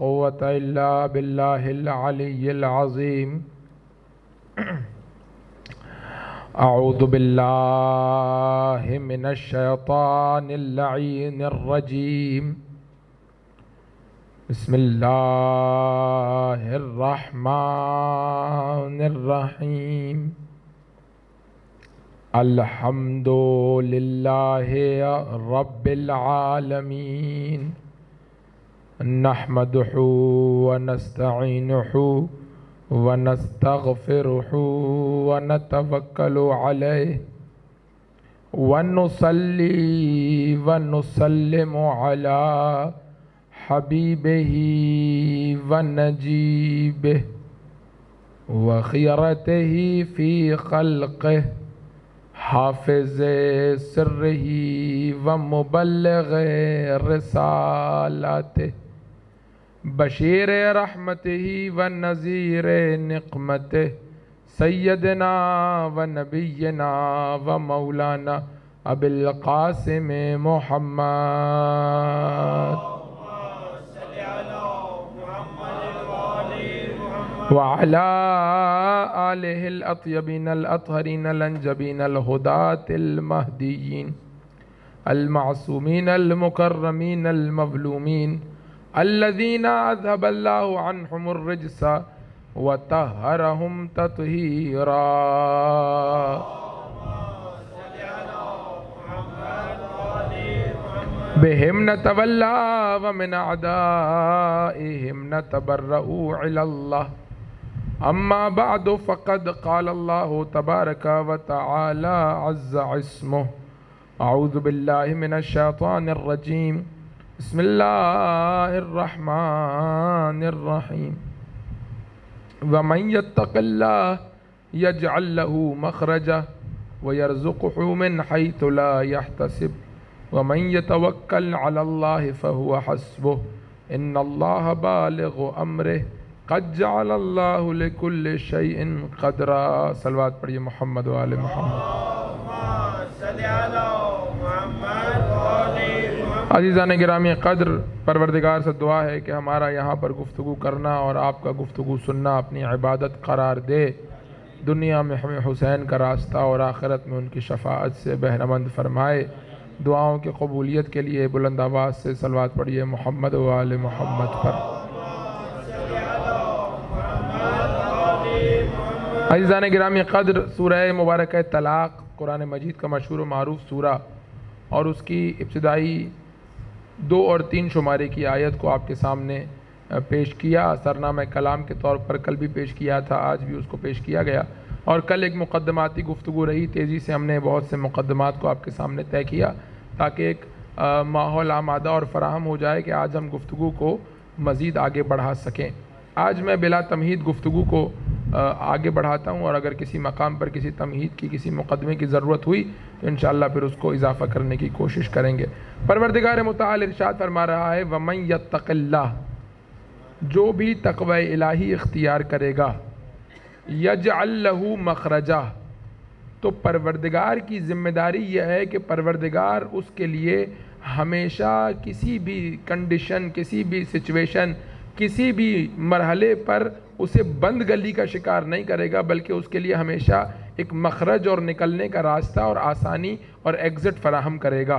قوة إلا بالله العلي العظيم. أعوذ بالله من الشيطان اللعين الرجيم. بسم الله الرحمن الرحيم. الحمد لله رب العالمين. نحمده ونستعينه ونستغفره ونتوكل عليه ونصلي ونسلم على حبيبه ونجيبه وخيرته في خلقه حافظ سره ومبلغ رسالته بشیر رحمته ونذیر نقمته سیدنا ونبینا ومولانا ابی القاسم محمد وعلى آله الأطيبين الأطهرين الأنجبين الهداة المهديين المعصومين المكرمين المظلومين الذين أذهب الله عنهم الرجس وطهرهم تطهيرا. بهم نتولى ومن أعدائهم نتبرأ إلى الله. أما بعد فقد قال الله تبارك وتعالى عز اسمه. أعوذ بالله من الشيطان الرجيم. بسم الله الرحمن الرحيم. ومن يتق الله يجعل له مخرجا ويرزقه من حيث لا يحتسب ومن يتوكل على الله فهو حسبه إن الله بالغ أمره قد جعل الله لكل شيء قدرا. صلوات پڑھیے محمد و آل محمد. عزیزان گرامی قدر، پروردگار سے دعا ہے کہ ہمارا یہاں پر گفتگو کرنا اور آپ کا گفتگو سننا اپنی عبادت قرار دے. دنیا میں ہمیں حسین کا راستہ اور آخرت میں ان کی شفاعت سے بہرمند فرمائے. دعاؤں کی قبولیت کے لیے بلند آواز سے صلوات پڑھیے محمد و آل محمد پر. عزیزان گرامی قدر، سورہ مبارکہ طلاق قرآن مجید کا مشہور و معروف سورہ اور اس کی ابتدائی 2 اور 3 شمارے کی آیت کو آپ کے سامنے پیش کیا. سرنامہ کلام کے طور پر کل بھی پیش کیا تھا، آج بھی اس کو پیش کیا گیا. اور کل ایک مقدماتی گفتگو رہی، تیزی سے ہم نے بہت سے مقدمات کو آپ کے سامنے طے کیا تاکہ ایک ماحول آمادہ اور فراہم ہو جائے کہ آج ہم گفتگو کو مزید آگے بڑھا سکیں. آج میں بلا تمہید گفتگو کو آگے بڑھاتا ہوں، اور اگر کسی مقام پر کسی تمہید کی، کسی مقدمے کی ضرورت ہوئی تو انشاءاللہ پھر اس کو اضافہ کرنے کی کوشش کریں گے. پروردگار متعال ارشاد فرما رہا ہے وَمَن يَتَّقِ اللَّهِ، جو بھی تقوی الہی اختیار کرے گا، يَجْعَلْ لَهُ مَخْرَجًا، تو پروردگار کی ذمہ داری یہ ہے کہ پروردگار اس کے لیے ہمیشہ کسی بھی کنڈیشن، کسی بھی سچویشن، کسی بھی مرحلے پر اسے بند گلی کا شکار نہیں کرے گا، بلکہ اس کے لیے ہمیشہ ایک مخرج اور نکلنے کا راستہ اور آسانی اور ایگزٹ فراہم کرے گا.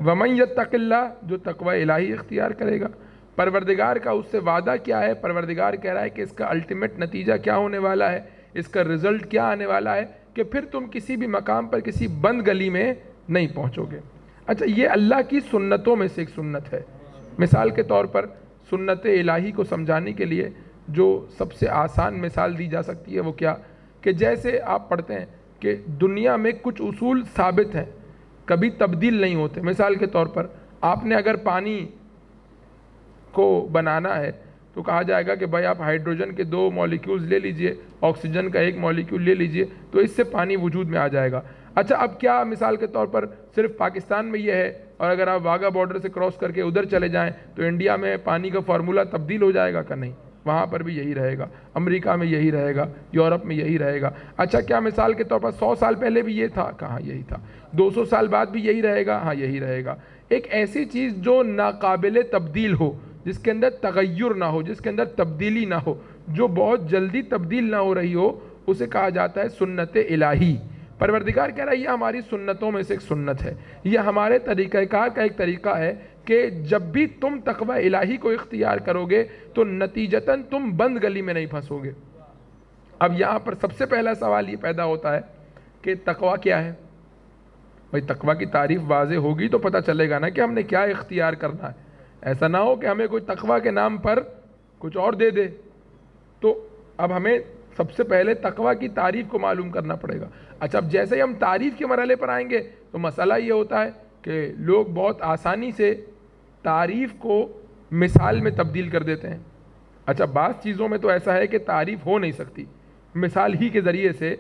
وَمَن يَتَّقِ اللَّهِ، جو تقوی الہی اختیار کرے گا. پروردگار کا اس سے وعدہ کیا ہے؟ پروردگار کہہ رہا ہے کہ اس کا الٹیمیٹ نتیجہ کیا ہونے والا ہے، اس کا رزلٹ کیا آنے والا ہے کہ پھر تم کسی بھی مقام پر کسی بند گلی میں نہیں پہنچو گے. اچھا، یہ اللہ کی سنتوں میں سے ایک سنت ہے. مثال کے طور پر سنت الہی کو سمجھانے کے لیے جو سب سے آسان مثال دی جا سکتی ہے وہ کیا کہ جیسے آپ پڑھتے ہیں کہ دنیا میں کچھ اصول ثابت ہیں، کبھی تبدیل نہیں ہوتے. مثال کے طور پر آپ نے اگر پانی کو بنانا ہے تو کہا جائے گا کہ بھائی آپ ہائیڈروجن کے 2 مولیکیولز لے لیجئے، آکسیجن کا 1 مولیکیول لے لیجئے، تو اس سے پانی وجود میں آ جائے گا. اچھا، اب کیا مثال کے طور پر صرف پاکستان میں یہ ہے، اور اگر آپ واگا بارڈر سے کراس کر کے ادھر چلے جائیں تو انڈیا میں پانی کا فارمولہ تبدیل ہو جائے گا کہ نہیں؟ وہاں پر بھی یہی رہے گا، امریکہ میں یہی رہے گا، یورپ میں یہی رہے گا. اچھا، کیا مثال کے طور پر 100 سال پہلے بھی یہ تھا؟ کہاں یہی تھا. 200 سال بعد بھی یہی رہے گا؟ ہاں یہی رہے گا. ایک ایسی چیز جو ناقابل تبدیل ہو، جس کے اندر تغیر نہ ہو، جس کے اندر تبدیلی نہ ہو، جو بہت جلدی تبدیل نہ ہو رہی ہو، اسے کہا جاتا ہے سنت الہی۔ پروردگار کہہ رہا ہے یہ ہماری سنتوں میں سے ایک سنت ہے، یہ ہمارے طریقہ کار کا ایک طریقہ ہے کہ جب بھی تم تقوی الہی کو اختیار کرو گے تو نتیجتاً تم بند گلی میں نہیں پھنسو گے۔ اب یہاں پر سب سے پہلا سوال یہ پیدا ہوتا ہے کہ تقوی کیا ہے؟ بھائی تقوی کی تعریف واضح ہوگی تو پتہ چلے گا نا کہ ہم نے کیا اختیار کرنا ہے۔ ایسا نہ ہو کہ ہمیں کوئی تقوی کے نام پر کچھ اور دے دے۔ تو اب ہمیں سب سے پہلے تقوی کی تعریف کو معلوم کرنا پڑے گا۔ اچھا اب جیسے ہی ہم تعریف کے مرحلے پر آئیں گے تو مسئلہ یہ ہوتا ہے کہ لوگ بہت آسانی سے تعریف کو مثال میں تبدیل کر دیتے ہیں۔ اچھا بعض چیزوں میں تو ایسا ہے کہ تعریف ہو نہیں سکتی، مثال ہی کے ذریعے سے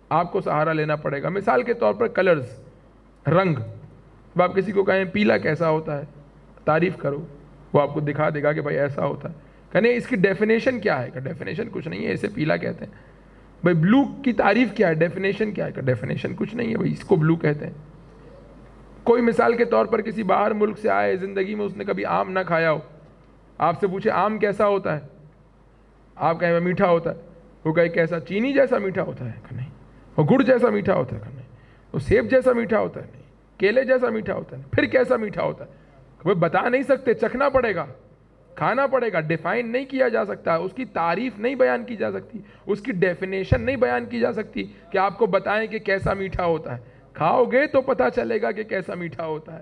آپ کو سہارا لینا پڑے گا۔ مثال کے طور پر کلرز، رنگ۔ اب آپ کسی کو کہیں پیلا کیسا ہوتا ہے، تعریف کرو، وہ آپ کو دکھا دے گا کہ بھائی ایسا ہوتا ہے۔ کہنے اس کی ڈیفینیشن کیا ہے؟ کہ ڈیفینیشن کچھ نہیں ہے، اسے پیلا کہتے ہیں۔ بھائی بلو کی تعریف کیا ہے؟ ڈیفینیشن کیا ہے؟ کہ ڈیفینیشن کچھ نہیں ہے، بھائی اس کو بلو کہتے ہیں۔ کوئی مثال کے طور پر کسی باہر ملک سے آئے، زندگی میں اس نے کبھی آم نہ کھایا ہو، آپ سے پوچھے آم کیسا ہوتا ہے، آپ کہیں میٹھا ہوتا ہے، وہ کہے کیسا؟ چینی جیسا میٹھا ہوتا ہے کہ نہیں؟ وہ گڑ جیسا میٹھا ہوتا ہے کہ نہیں؟ وہ سیب جیسا میٹھا ہوتا ہے نہیں؟ کیلے جیسا میٹھا ہوتا ہے؟ پھر کیسا میٹھا ہوتا ہے؟ وہ بتا نہیں سکتے، چکھنا پڑے گا، کھانا پڑے گا۔ ڈیفائن نہیں کیا جا سکتا، اس کی تعریف نہیں بیان کی جا سکتی، اس کی ڈیفینیشن نہیں بیان کی جا سکتی کہ آپ کو بتائیں کہ کیسا میٹھا ہوتا ہے۔ کھاؤ گے تو پتہ چلے گا کہ کیسا میٹھا ہوتا ہے۔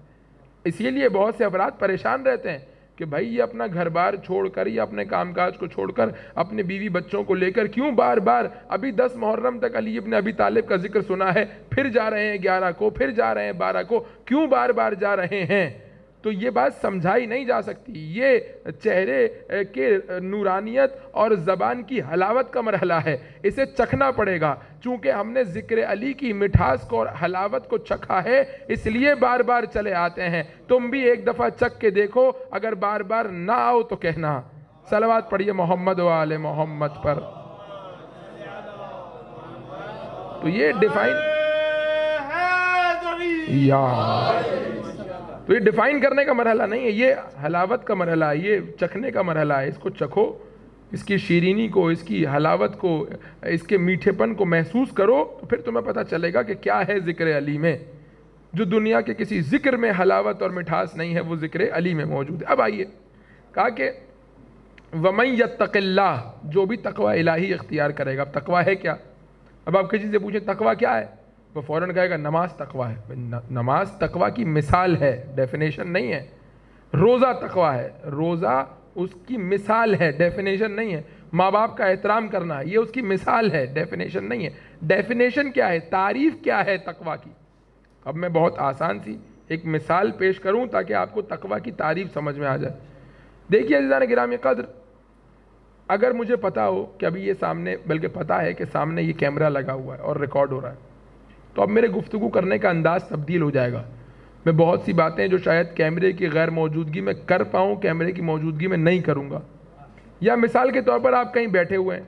اسی لیے بہت سے افراد پریشان رہتے ہیں کہ بھائی یہ اپنا گھر بار چھوڑ کر یا اپنے کام کاج کو چھوڑ کر اپنے بیوی بچوں کو لے کر کیوں بار بار، ابھی 10 محرم تک علی ابن ابی طالب کا ذکر سنا ہے، پھر جا رہے ہیں 11 کو، پھر جا رہے ہیں 12 کو، کیوں بار بار جا رہے ہیں؟ تو یہ بات سمجھائی نہیں جا سکتی۔ یہ چہرے کے نورانیت اور زبان کی حلاوت کا مرحلہ ہے، اسے چکھنا پڑے گا۔ چونکہ ہم نے ذکر علی کی مٹھاس کو اور حلاوت کو چکھا ہے، اس لیے بار بار چلے آتے ہیں۔ تم بھی ایک دفعہ چکھ کے دیکھو، اگر بار بار نہ آؤ تو کہنا۔ صلوات پڑھیے محمد و آل محمد پر۔ تو یہ ڈیفائن تو یہ ڈیفائن کرنے کا مرحلہ نہیں ہے، یہ حلاوت کا مرحلہ ہے، یہ چکھنے کا مرحلہ ہے۔ اس کو چکھو، اس کی شیرینی کو، اس کی حلاوت کو، اس کے میٹھے پن کو محسوس کرو، تو پھر تمہیں پتہ چلے گا کہ کیا ہے ذکر علی میں۔ جو دنیا کے کسی ذکر میں حلاوت اور مٹھاس نہیں ہے، وہ ذکر علی میں موجود ہے۔ اب آئیے، کہا کہ وَمَن يَتَّقِ اللَّهَ، جو بھی تقوی الہی اختیار کرے گا۔ اب تقوی ہے کیا؟ اب آپ کسی سے پوچھیں تقوی کیا ہے، وہ فوراً کہے گا نماز تقوی ہے۔ نماز تقوی کی مثال ہے، ڈیفینیشن نہیں ہے۔ روزہ تقوی ہے، روزہ اس کی مثال ہے، ڈیفینیشن نہیں ہے۔ ماں باپ کا احترام کرنا ہے، یہ اس کی مثال ہے، ڈیفینیشن نہیں ہے۔ ڈیفینیشن کیا ہے، تعریف کیا ہے تقوی کی؟ اب میں بہت آسان سی ایک مثال پیش کروں تاکہ آپ کو تقوی کی تعریف سمجھ میں آ جائے۔ دیکھیے عزیزان گرامی قدر، اگر مجھے پتا ہو کہ ابھی یہ سامنے، بلکہ پتا ہے کہ سامنے یہ کیمرہ لگا ہوا ہے اور ریکارڈ ہو رہا ہے، تو اب میرے گفتگو کرنے کا انداز تبدیل ہو جائے گا۔ میں بہت سی باتیں جو شاید کیمرے کی غیر موجودگی میں کر پاؤں، کیمرے کی موجودگی میں نہیں کروں گا۔ یا مثال کے طور پر آپ کہیں بیٹھے ہوئے ہیں،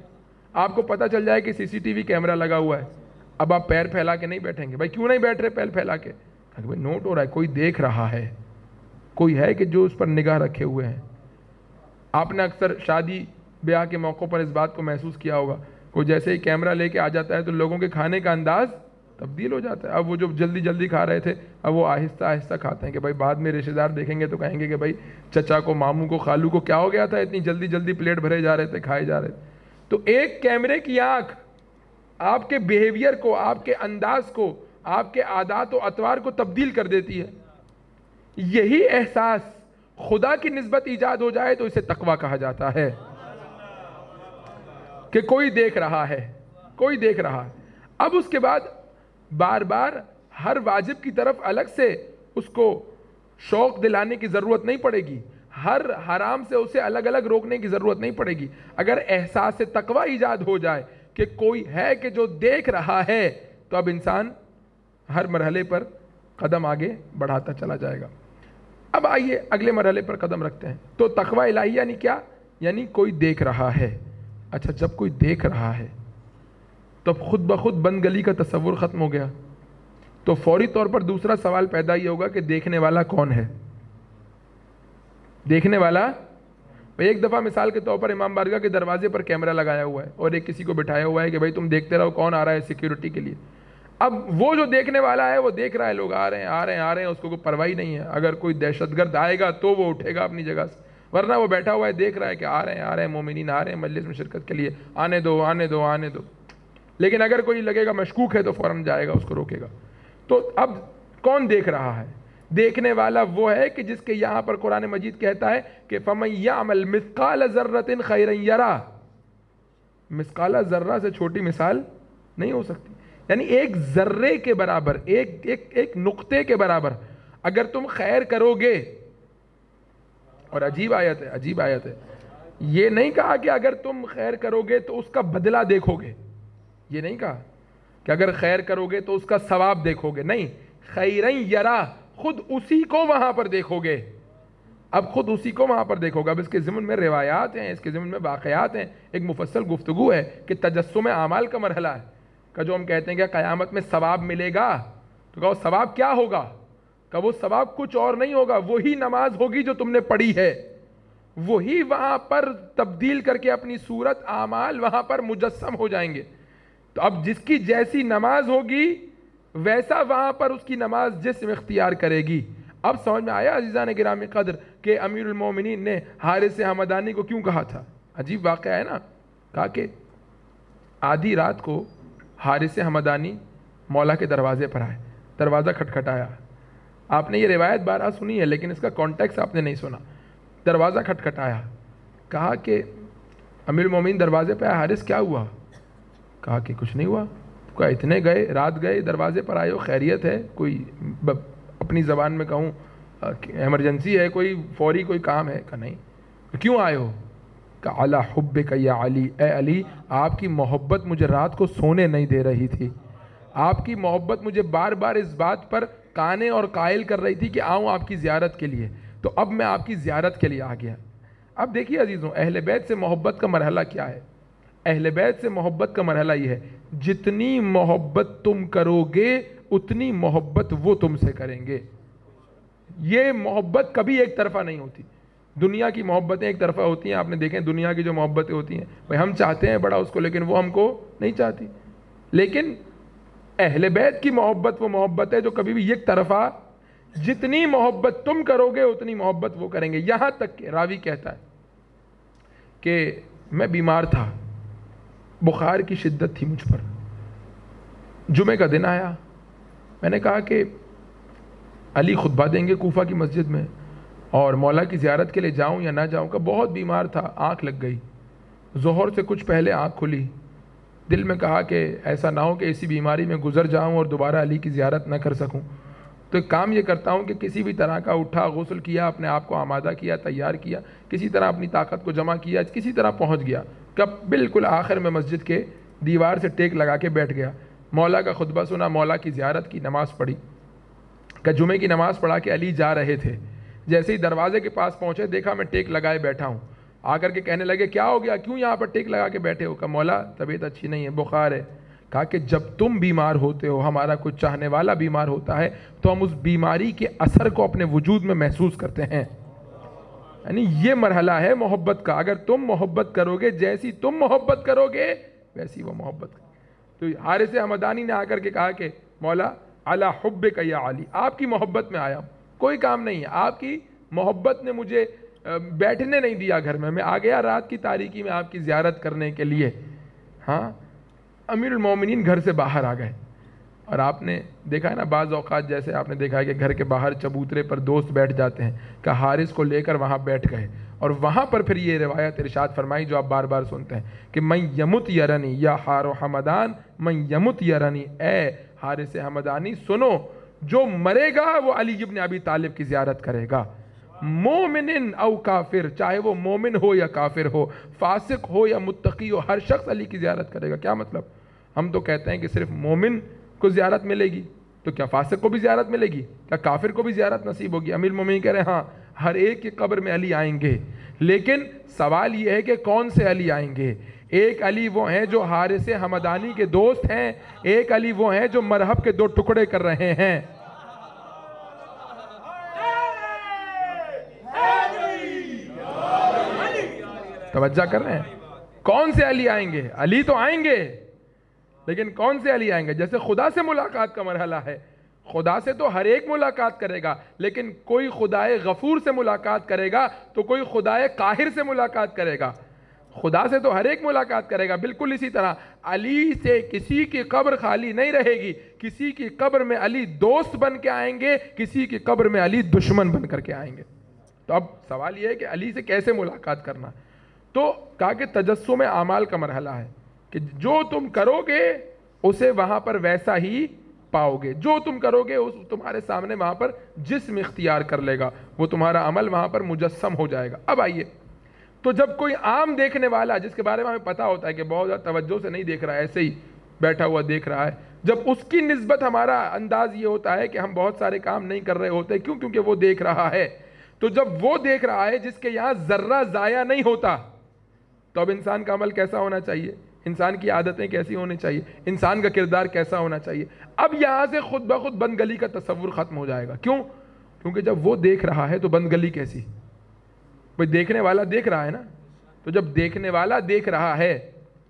آپ کو پتہ چل جائے کہ CCTV کیمرہ لگا ہوا ہے، اب آپ پیر پھیلا کے نہیں بیٹھیں گے۔ بھائی کیوں نہیں بیٹھ رہے پیر پھیلا کے؟ بھائی نوٹ ہو رہا ہے، کوئی دیکھ رہا ہے، کوئی ہے کہ جو اس پر نگاہ رکھے ہوئے ہیں۔ آپ نے اکثر شادی بیاہ کے موقع پر اس بات کو محسوس کیا ہوگا، کوئی جیسے ہی کیمرہ لے کے آ جاتا ہے تو لوگوں کے کھانے کا انداز تبدیل ہو جاتا ہے۔ اب وہ جو جلدی جلدی کھا رہے تھے، اب وہ آہستہ آہستہ کھاتے ہیں کہ بھائی بعد میں رشتہ دار دیکھیں گے تو کہیں گے کہ بھائی چچا کو، ماموں کو، خالو کو کیا ہو گیا تھا، اتنی جلدی جلدی پلیٹ بھرے جا رہے تھے، کھائے جا رہے تھے۔ تو ایک کیمرے کی آنکھ آپ کے بیہیویئر کو، آپ کے انداز کو، آپ کے عادات و اطوار کو تبدیل کر دیتی ہے۔ یہی احساس خدا کی نسبت ایجاد ہو جائے تو اسے تقویٰ کہا جاتا ہے، کہ کوئی دیکھ رہا ہے، کوئی دیکھ رہا ہے۔ اب اس کے بعد بار بار ہر واجب کی طرف الگ سے اس کو شوق دلانے کی ضرورت نہیں پڑے گی، ہر حرام سے اسے الگ الگ روکنے کی ضرورت نہیں پڑے گی۔ اگر احساس تقویٰ ایجاد ہو جائے کہ کوئی ہے کہ جو دیکھ رہا ہے، تو اب انسان ہر مرحلے پر قدم آگے بڑھاتا چلا جائے گا۔ اب آئیے اگلے مرحلے پر قدم رکھتے ہیں۔ تو تقویٰ الہی یعنی کیا؟ یعنی کوئی دیکھ رہا ہے۔ اچھا جب کوئی دیکھ رہا ہے تو خود بخود بند گلی کا تصور ختم ہو گیا، تو فوری طور پر دوسرا سوال پیدا یہ ہوگا کہ دیکھنے والا کون ہے؟ دیکھنے والا ایک دفعہ مثال کے طور پر امام بارگاہ کے دروازے پر کیمرہ لگایا ہوا ہے اور ایک کسی کو بٹھایا ہوا ہے کہ بھائی تم دیکھتے رہو کون آ رہا ہے سیکیورٹی کے لیے. اب وہ جو دیکھنے والا ہے وہ دیکھ رہا ہے لوگ آ رہے ہیں آ رہے ہیں آ رہے ہیں, اس کو کوئی پرواہ نہیں ہے. اگر کوئی دہشت گرد آئے گا تو وہ اٹھے گا اپنی جگہ سے, ورنہ وہ بیٹھا ہوا ہے دیکھ رہا ہے کہ آ رہے ہیں مومنین آ رہے ہیں مجلس میں شرکت کے لیے, آنے دو آنے دو آنے دو. لیکن اگر کوئی لگے گا مشکوک ہے تو فوراً جائے گا, اس کو روکے گا. تو اب کون دیکھ رہا ہے؟ دیکھنے والا وہ ہے کہ جس کے یہاں پر قرآن مجید کہتا ہے کہ فَمَن يَعْمَلْ مِثْقَالَ ذَرَّةٍ خَيْرًا يَرَهُ. مثقالہ ذرہ سے چھوٹی مثال نہیں ہو سکتی. یعنی ایک ذرے کے برابر, ایک نقطے کے برابر اگر تم خیر کرو گے. اور عجیب آیت ہے, یہ نہیں کہا کہ اگر تم خیر کرو گے تو اس کا بدلہ دیکھو گے, یہ نہیں کہا کہ اگر خیر کرو گے تو اس کا ثواب دیکھو گے, نہیں, خیرن یرا, خود اسی کو وہاں پر دیکھو گے. اب خود اسی کو وہاں پر دیکھو گا. اب اس کے ضمن میں روایات ہیں, اس کے ضمن میں واقعات ہیں, ایک مفصل گفتگو ہے کہ تجسم اعمال کا مرحلہ ہے کہ جو ہم کہتے ہیں کہ قیامت میں ثواب ملے گا, تو کہو ثواب کیا ہوگا؟ کہ وہ ثواب کچھ اور نہیں ہوگا, وہی نماز ہوگی جو تم نے پڑھی ہے, وہی وہاں پر تبدیل کر کے اپنی صورت اعمال وہاں پر مجسم ہو جائیں گے. تو اب جس کی جیسی نماز ہوگی ویسا وہاں پر اس کی نماز جسم اختیار کرے گی. اب سمجھ میں آیا عزیزان گرامی قدر کہ امیر المومنین نے حارث حمدانی کو کیوں کہا تھا؟ عجیب واقعہ ہے نا. کہا کہ آدھی رات کو حارث حمدانی مولا کے دروازے پر آئے, دروازہ کھٹکھٹایا. آپ نے یہ روایت بارہ سنی ہے لیکن اس کا کانٹیکس آپ نے نہیں سنا. دروازہ کھٹکھٹایا, کہا کہ امیر المومنین دروازے پہ آیا, حارث کیا ہوا؟ کہا کہ کچھ نہیں ہوا. کہا اتنے گئے, رات گئے, دروازے پر آئے ہو, خیریت ہے, کوئی اپنی زبان میں کہوں ایمرجنسی ہے, کوئی فوری کوئی کام ہے؟ کہا نہیں. کیوں آئے ہو؟ کہا علی حبک یا علی, اے علی آپ کی محبت مجھے رات کو سونے نہیں دے رہی تھی, آپ کی محبت مجھے بار بار اس بات پر قانے اور قائل کر رہی تھی کہ آؤں آپ کی زیارت کے لیے, تو اب میں آپ کی زیارت کے لیے آ گیا. اب دیکھیے عزیزوں, اہل بیت سے محبت کا مرحلہ کیا ہے؟ اہل بیت سے محبت کا مرحلہ یہ ہے, جتنی محبت تم کرو گے اتنی محبت وہ تم سے کریں گے. یہ محبت کبھی ایک طرفہ نہیں ہوتی. دنیا کی محبتیں ایک طرفہ ہوتی ہیں, آپ نے دیکھیں دنیا کی جو محبتیں ہوتی ہیں بھائی ہم چاہتے ہیں بڑا اس کو لیکن وہ ہم کو نہیں چاہتی. لیکن اہل بیت کی محبت وہ محبت ہے جو کبھی بھی ایک طرفہ, جتنی محبت تم کرو گے اتنی محبت وہ کریں گے. یہاں تک کہ راوی کہتا ہے کہ میں بیمار تھا, بخار کی شدت تھی مجھ پر, جمعہ کا دن آیا, میں نے کہا کہ علی خطبہ دیں گے کوفہ کی مسجد میں اور مولا کی زیارت کے لیے جاؤں یا نہ جاؤں. کا بہت بیمار تھا, آنکھ لگ گئی, ظہر سے کچھ پہلے آنکھ کھلی. دل میں کہا کہ ایسا نہ ہو کہ اسی بیماری میں گزر جاؤں اور دوبارہ علی کی زیارت نہ کر سکوں, تو ایک کام یہ کرتا ہوں کہ کسی بھی طرح کا اٹھا, غسل کیا, اپنے آپ کو آمادہ کیا, تیار کیا, کسی طرح اپنی طاقت کو جمع کیا, کسی طرح پہنچ گیا. کب بالکل آخر میں مسجد کے دیوار سے ٹیک لگا کے بیٹھ گیا, مولا کا خطبہ سنا, مولا کی زیارت کی, نماز پڑھی. کہ جمعے کی نماز پڑھا کے علی جا رہے تھے, جیسے ہی دروازے کے پاس پہنچے دیکھا میں ٹیک لگائے بیٹھا ہوں. آ کر کے کہنے لگے کیا ہو گیا, کیوں یہاں پر ٹیک لگا کے بیٹھے ہو؟ کہ مولا طبیعت اچھی نہیں ہے, بخار ہے. کہا کہ جب تم بیمار ہوتے ہو, ہمارا کوئی چاہنے والا بیمار ہوتا ہے تو ہم اس بیماری کے اثر کو اپنے وجود میں محسوس کرتے ہیں. یعنی یہ مرحلہ ہے محبت کا. اگر تم محبت کرو گے, جیسی تم محبت کرو گے ویسی وہ محبت کرے. تو حارث حمدانی نے آ کر کے کہا کہ مولا علی حبک یا علی, آپ کی محبت میں آیا ہوں, کوئی کام نہیں ہے, آپ کی محبت نے مجھے بیٹھنے نہیں دیا گھر میں آ گیا رات کی تاریکی میں آپ کی زیارت کرنے کے لیے. ہاں, امیر المومنین گھر سے باہر آ گئے. اور آپ نے دیکھا ہے نا بعض اوقات جیسے آپ نے دیکھا ہے کہ گھر کے باہر چبوترے پر دوست بیٹھ جاتے ہیں, کہ حارث کو لے کر وہاں بیٹھ گئے اور وہاں پر پھر یہ روایت ارشاد فرمائی جو آپ بار بار سنتے ہیں کہ من یمت یرنی یا حارو حمدان من یمت یرنی, اے حارث حمدانی سنو, جو مرے گا وہ علی ابن ابی طالب کی زیارت کرے گا, مومن او کافر, چاہے وہ مومن ہو یا کافر ہو, فاسق ہو یا متقی ہو, ہر شخص علی کی زیارت کرے گا. کیا مطلب؟ ہم تو کہتے ہیں کہ صرف مومن کو زیارت ملے گی, تو کیا فاسق کو بھی زیارت ملے گی؟ کیا کافر کو بھی زیارت نصیب ہوگی؟ امیر المومنین کہہ رہے ہیں ہاں, ہر ایک کی قبر میں علی آئیں گے, لیکن سوال یہ ہے کہ کون سے علی آئیں گے. ایک علی وہ ہیں جو حارث حمدانی کے دوست ہیں, ایک علی وہ ہیں جو مرحب کے 2 ٹکڑے کر رہے ہیں. توجہ کر رہے ہیں؟ کون سے علی آئیں گے؟ علی تو آئیں گے، لیکن کون سے علی آئیں گے؟ جیسے خدا سے ملاقات کا مرحلہ ہے، خدا سے تو ہر ایک ملاقات کرے گا، لیکن کوئی خدائے غفور سے ملاقات کرے گا تو کوئی خدائے قاہر سے ملاقات کرے گا۔ خدا سے تو ہر ایک ملاقات کرے گا۔ بالکل اسی طرح علی سے کسی کی قبر خالی نہیں رہے گی، کسی کی قبر میں علی دوست بن کے آئیں گے، کسی کی قبر میں علی دشمن بن کر کے آئیں گے۔ تو اب سوال یہ ہے کہ علی سے کیسے ملاقات کرنا؟ تو کہا کہ تجسم اعمال کا مرحلہ ہے کہ جو تم کرو گے اسے وہاں پر ویسا ہی پاؤ گے، جو تم کرو گے اس تمہارے سامنے وہاں پر جسم اختیار کر لے گا، وہ تمہارا عمل وہاں پر مجسم ہو جائے گا۔ اب آئیے، تو جب کوئی عام دیکھنے والا جس کے بارے میں ہمیں پتا ہوتا ہے کہ بہت زیادہ توجہ سے نہیں دیکھ رہا ہے، ایسے ہی بیٹھا ہوا دیکھ رہا ہے، جب اس کی نسبت ہمارا انداز یہ ہوتا ہے کہ ہم بہت سارے کام نہیں کر رہے ہوتے، کیوں؟ کیونکہ وہ دیکھ رہا ہے۔ تو جب وہ دیکھ رہا ہے جس کے یہاں ذرہ ضائع نہیں ہوتا، تو اب انسان کا عمل کیسا ہونا چاہیے؟ انسان کی عادتیں کیسی ہونی چاہیے؟ انسان کا کردار کیسا ہونا چاہیے؟ اب یہاں سے خود بخود بند گلی کا تصور ختم ہو جائے گا۔ کیوں؟ کیونکہ جب وہ دیکھ رہا ہے تو بند گلی کیسی؟ بھئی دیکھنے والا دیکھ رہا ہے نا، تو جب دیکھنے والا دیکھ رہا ہے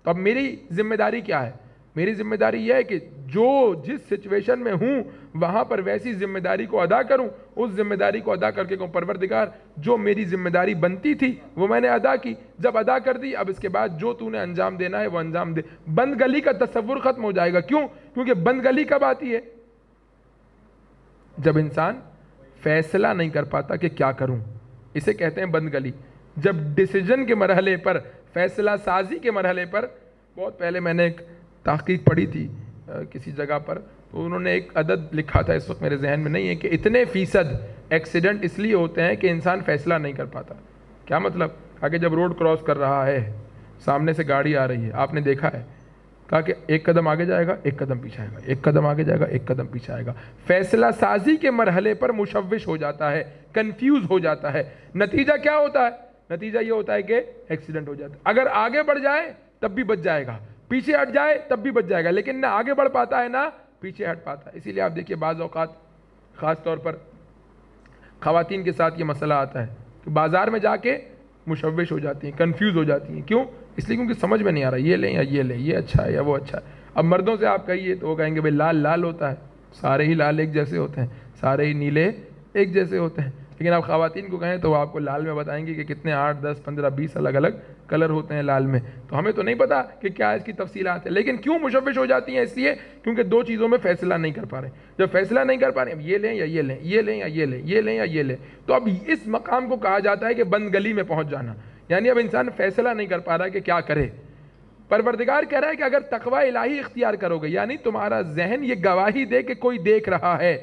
تو اب میری ذمہ داری کیا ہے؟ میری ذمہ داری یہ ہے کہ جو جس سچویشن میں ہوں وہاں پر ویسی ذمہ داری کو ادا کروں، اس ذمہ داری کو ادا کر کے کہوں پروردگار جو میری ذمہ داری بنتی تھی وہ میں نے ادا کی، جب ادا کر دی اب اس کے بعد جو تو نے انجام دینا ہے وہ انجام دے۔ بند گلی کا تصور ختم ہو جائے گا۔ کیوں؟ کیونکہ بند گلی کب آتی ہے؟ جب انسان فیصلہ نہیں کر پاتا کہ کیا کروں، اسے کہتے ہیں بند گلی۔ جب ڈیسیجن کے مرحلے پر، فیصلہ سازی کے مرحلے پر، بہت پہلے میں نے ایک تحقیق پڑھی تھی کسی جگہ پر، تو انہوں نے ایک عدد لکھا تھا، اس وقت میرے ذہن میں نہیں ہے، کہ اتنے فیصد ایکسیڈنٹ اس لیے ہوتے ہیں کہ انسان فیصلہ نہیں کر پاتا۔ کیا مطلب؟ کہا کہ جب روڈ کراس کر رہا ہے، سامنے سے گاڑی آ رہی ہے، آپ نے دیکھا ہے، کہا کہ ایک قدم آگے جائے گا، ایک قدم پیچھے آئے گا، ایک قدم آگے جائے گا، ایک قدم پیچھے آئے گا۔ فیصلہ سازی کے مرحلے پر مشوش ہو جاتا ہے، کنفیوز ہو جاتا ہے۔ نتیجہ کیا ہوتا ہے؟ نتیجہ یہ ہوتا ہے کہ ایکسیڈنٹ ہو جاتا ہے۔ اگر آگے بڑھ جائے تب بھی بچ جائے گا، پیچھے ہٹ جائے تب بھی بچ جائے گا، لیکن نہ آگے بڑھ پاتا ہے نہ پیچھے ہٹ پاتا ہے۔ اسی لیے آپ دیکھیے بعض اوقات خاص طور پر خواتین کے ساتھ یہ مسئلہ آتا ہے کہ بازار میں جا کے مشوش ہو جاتی ہیں، کنفیوز ہو جاتی ہیں۔ کیوں؟ اس لیے کیونکہ سمجھ میں نہیں آ رہا یہ لیں یا یہ لیں، یہ اچھا ہے یا وہ اچھا ہے۔ اب مردوں سے آپ کہیے تو وہ کہیں گے بھائی لال لال ہوتا ہے، سارے ہی لال ایک جیسے ہوتے ہیں، سارے ہی نیلے ایک جیسے ہوتے ہیں۔ لیکن آپ خواتین کو کہیں تو وہ آپ کو لال میں بتائیں گے کہ کتنے 8 10 15 20 الگ الگ کلر ہوتے ہیں لال میں۔ تو ہمیں تو نہیں پتا کہ کیا اس کی تفصیلات ہیں، لیکن کیوں مشوش ہو جاتی ہیں؟ اس لیے کیونکہ دو چیزوں میں فیصلہ نہیں کر پا رہے۔ جب فیصلہ نہیں کر پا رہے اب یہ لیں یا یہ لیں، یہ لیں یا یہ لیں، یہ لیں یا یہ لیں، تو اب اس مقام کو کہا جاتا ہے کہ بند گلی میں پہنچ جانا، یعنی اب انسان فیصلہ نہیں کر پا رہا کہ کیا کرے۔ پروردگار کہہ رہا ہے کہ اگر تقوی الہی اختیار کرو گے، یعنی تمہارا ذہن یہ گواہی دے کہ کوئی دیکھ رہا ہے،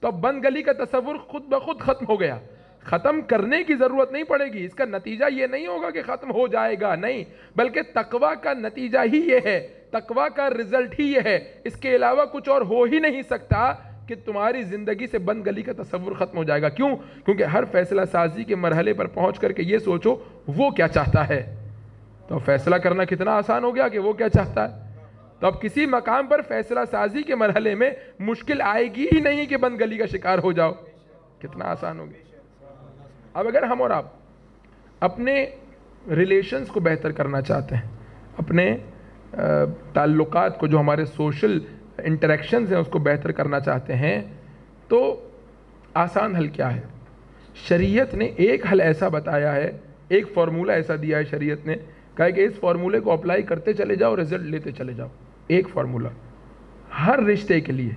تو اب بند گلی کا تصور خود بخود ختم ہو گیا۔ ختم کرنے کی ضرورت نہیں پڑے گی، اس کا نتیجہ یہ نہیں ہوگا کہ ختم ہو جائے گا، نہیں، بلکہ تقوی کا نتیجہ ہی یہ ہے، تقوی کا رزلٹ ہی یہ ہے، اس کے علاوہ کچھ اور ہو ہی نہیں سکتا کہ تمہاری زندگی سے بند گلی کا تصور ختم ہو جائے گا۔ کیوں؟ کیونکہ ہر فیصلہ سازی کے مرحلے پر پہنچ کر کے یہ سوچو وہ کیا چاہتا ہے، تو فیصلہ کرنا کتنا آسان ہو گیا کہ وہ کیا چاہتا ہے۔ تو اب کسی مقام پر فیصلہ سازی کے مرحلے میں مشکل آئے گی ہی نہیں کہ بند گلی کا شکار ہو جاؤ، کتنا آسان ہو گیا۔ اب اگر ہم اور آپ اپنے ریلیشنز کو بہتر کرنا چاہتے ہیں، اپنے تعلقات کو، جو ہمارے سوشل انٹریکشنز ہیں اس کو بہتر کرنا چاہتے ہیں، تو آسان حل کیا ہے؟ شریعت نے ایک حل ایسا بتایا ہے، ایک فارمولہ ایسا دیا ہے شریعت نے، کہا کہ اس فارمولے کو اپلائی کرتے چلے جاؤ، رزلٹ لیتے چلے جاؤ۔ ایک فارمولہ ہر رشتے کے لیے،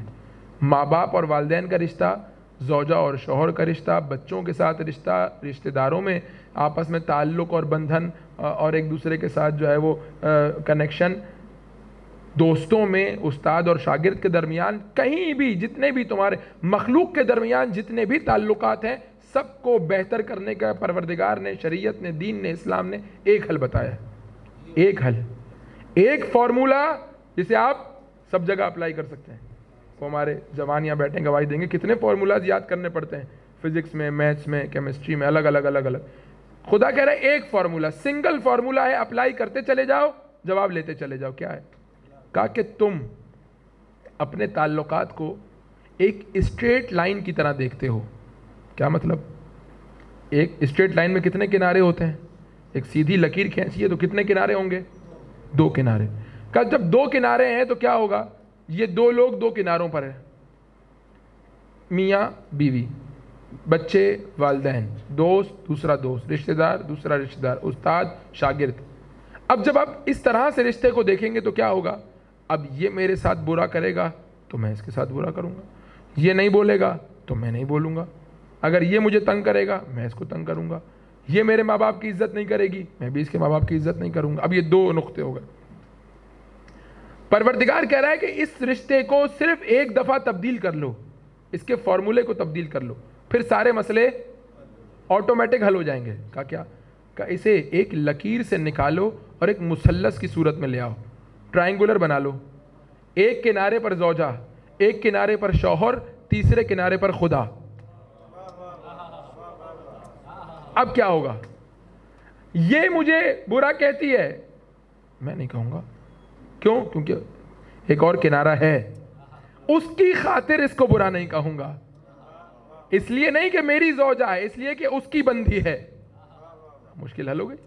ماں باپ اور والدین کا رشتہ، زوجہ اور شوہر کا رشتہ، بچوں کے ساتھ رشتہ، رشتہ داروں میں آپس میں تعلق اور بندھن اور ایک دوسرے کے ساتھ جو ہے وہ کنیکشن، دوستوں میں، استاد اور شاگرد کے درمیان، کہیں بھی جتنے بھی تمہارے مخلوق کے درمیان جتنے بھی تعلقات ہیں، سب کو بہتر کرنے کا پروردگار نے، شریعت نے، دین نے، اسلام نے ایک حل بتایا ہے۔ ایک حل، ایک فارمولہ جسے آپ سب جگہ اپلائی کر سکتے ہیں۔ وہ ہمارے جوان یہاں بیٹھیں گواہی دیں گے کتنے فارمولاز یاد کرنے پڑتے ہیں، فزکس میں، میتھس میں، کیمسٹری میں، الگ الگ۔ خدا کہہ رہا ہے ایک فارمولہ، سنگل فارمولہ ہے، اپلائی کرتے چلے جاؤ، جواب لیتے چلے جاؤ۔ کیا ہے؟ کہا کہ تم اپنے تعلقات کو ایک اسٹریٹ لائن کی طرح دیکھتے ہو۔ کیا مطلب؟ ایک اسٹریٹ لائن میں کتنے کنارے ہوتے ہیں؟ ایک سیدھی لکیر کھینچیے تو کتنے کنارے ہوں گے؟ 2 کنارے. کہ جب 2 کنارے ہیں تو کیا ہوگا؟ یہ 2 لوگ 2 کناروں پر ہیں، میاں بیوی، بچے والدین، دوست دوسرا دوست، رشتہ دار دوسرا رشتہ دار، استاد شاگرد. اب جب آپ اس طرح سے رشتے کو دیکھیں گے تو کیا ہوگا؟ اب یہ میرے ساتھ برا کرے گا تو میں اس کے ساتھ برا کروں گا، یہ نہیں بولے گا تو میں نہیں بولوں گا، اگر یہ مجھے تنگ کرے گا میں اس کو تنگ کروں گا، یہ میرے ماں باپ کی عزت نہیں کرے گی میں بھی اس کے ماں باپ کی عزت نہیں کروں گا. اب یہ 2 نقطے ہو گئے. پروردگار کہہ رہا ہے کہ اس رشتے کو صرف ایک دفعہ تبدیل کر لو، اس کے فارمولے کو تبدیل کر لو، پھر سارے مسئلے آٹومیٹک حل ہو جائیں گے. کہا کیا؟ کہ اسے ایک لکیر سے نکالو اور ایک مثلث کی صورت میں لے آؤ، ٹرائنگولر بنا لو. ایک کنارے پر زوجہ، ایک کنارے پر شوہر، تیسرے کنارے پر خدا. اب کیا ہوگا؟ یہ مجھے برا کہتی ہے، میں نہیں کہوں گا. کیوں؟ کیونکہ ایک اور کنارہ ہے، اس کی خاطر اس کو برا نہیں کہوں گا. اس لیے نہیں کہ میری زوجہ ہے، اس لیے کہ اس کی بندی ہے. مشکل حل ہو گئی.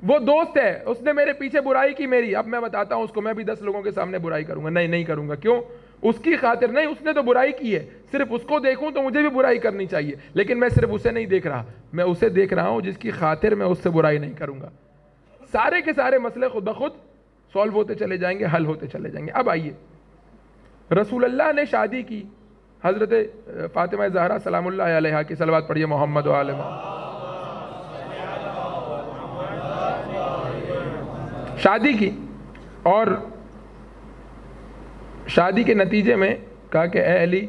وہ دوست ہے، اس نے میرے پیچھے برائی کی میری، اب میں بتاتا ہوں اس کو، میں بھی 10 لوگوں کے سامنے برائی کروں گا. نہیں کروں گا. کیوں؟ اس کی خاطر نہیں، اس نے تو برائی کی ہے، صرف اس کو دیکھوں تو مجھے بھی برائی کرنی چاہیے، لیکن میں صرف اسے نہیں دیکھ رہا، میں اسے دیکھ رہا ہوں جس کی خاطر میں اس سے برائی نہیں کروں گا. سارے کے سارے مسئلے خود بخود سولو ہوتے چلے جائیں گے، حل ہوتے چلے جائیں گے. اب آئیے، رسول اللہ نے شادی کی، حضرت فاطمہ زہرا سلام اللہ علیہا کی صلوات پڑھیے محمد و آل محمد. شادی کی اور شادی کے نتیجے میں کہا کہ اے علی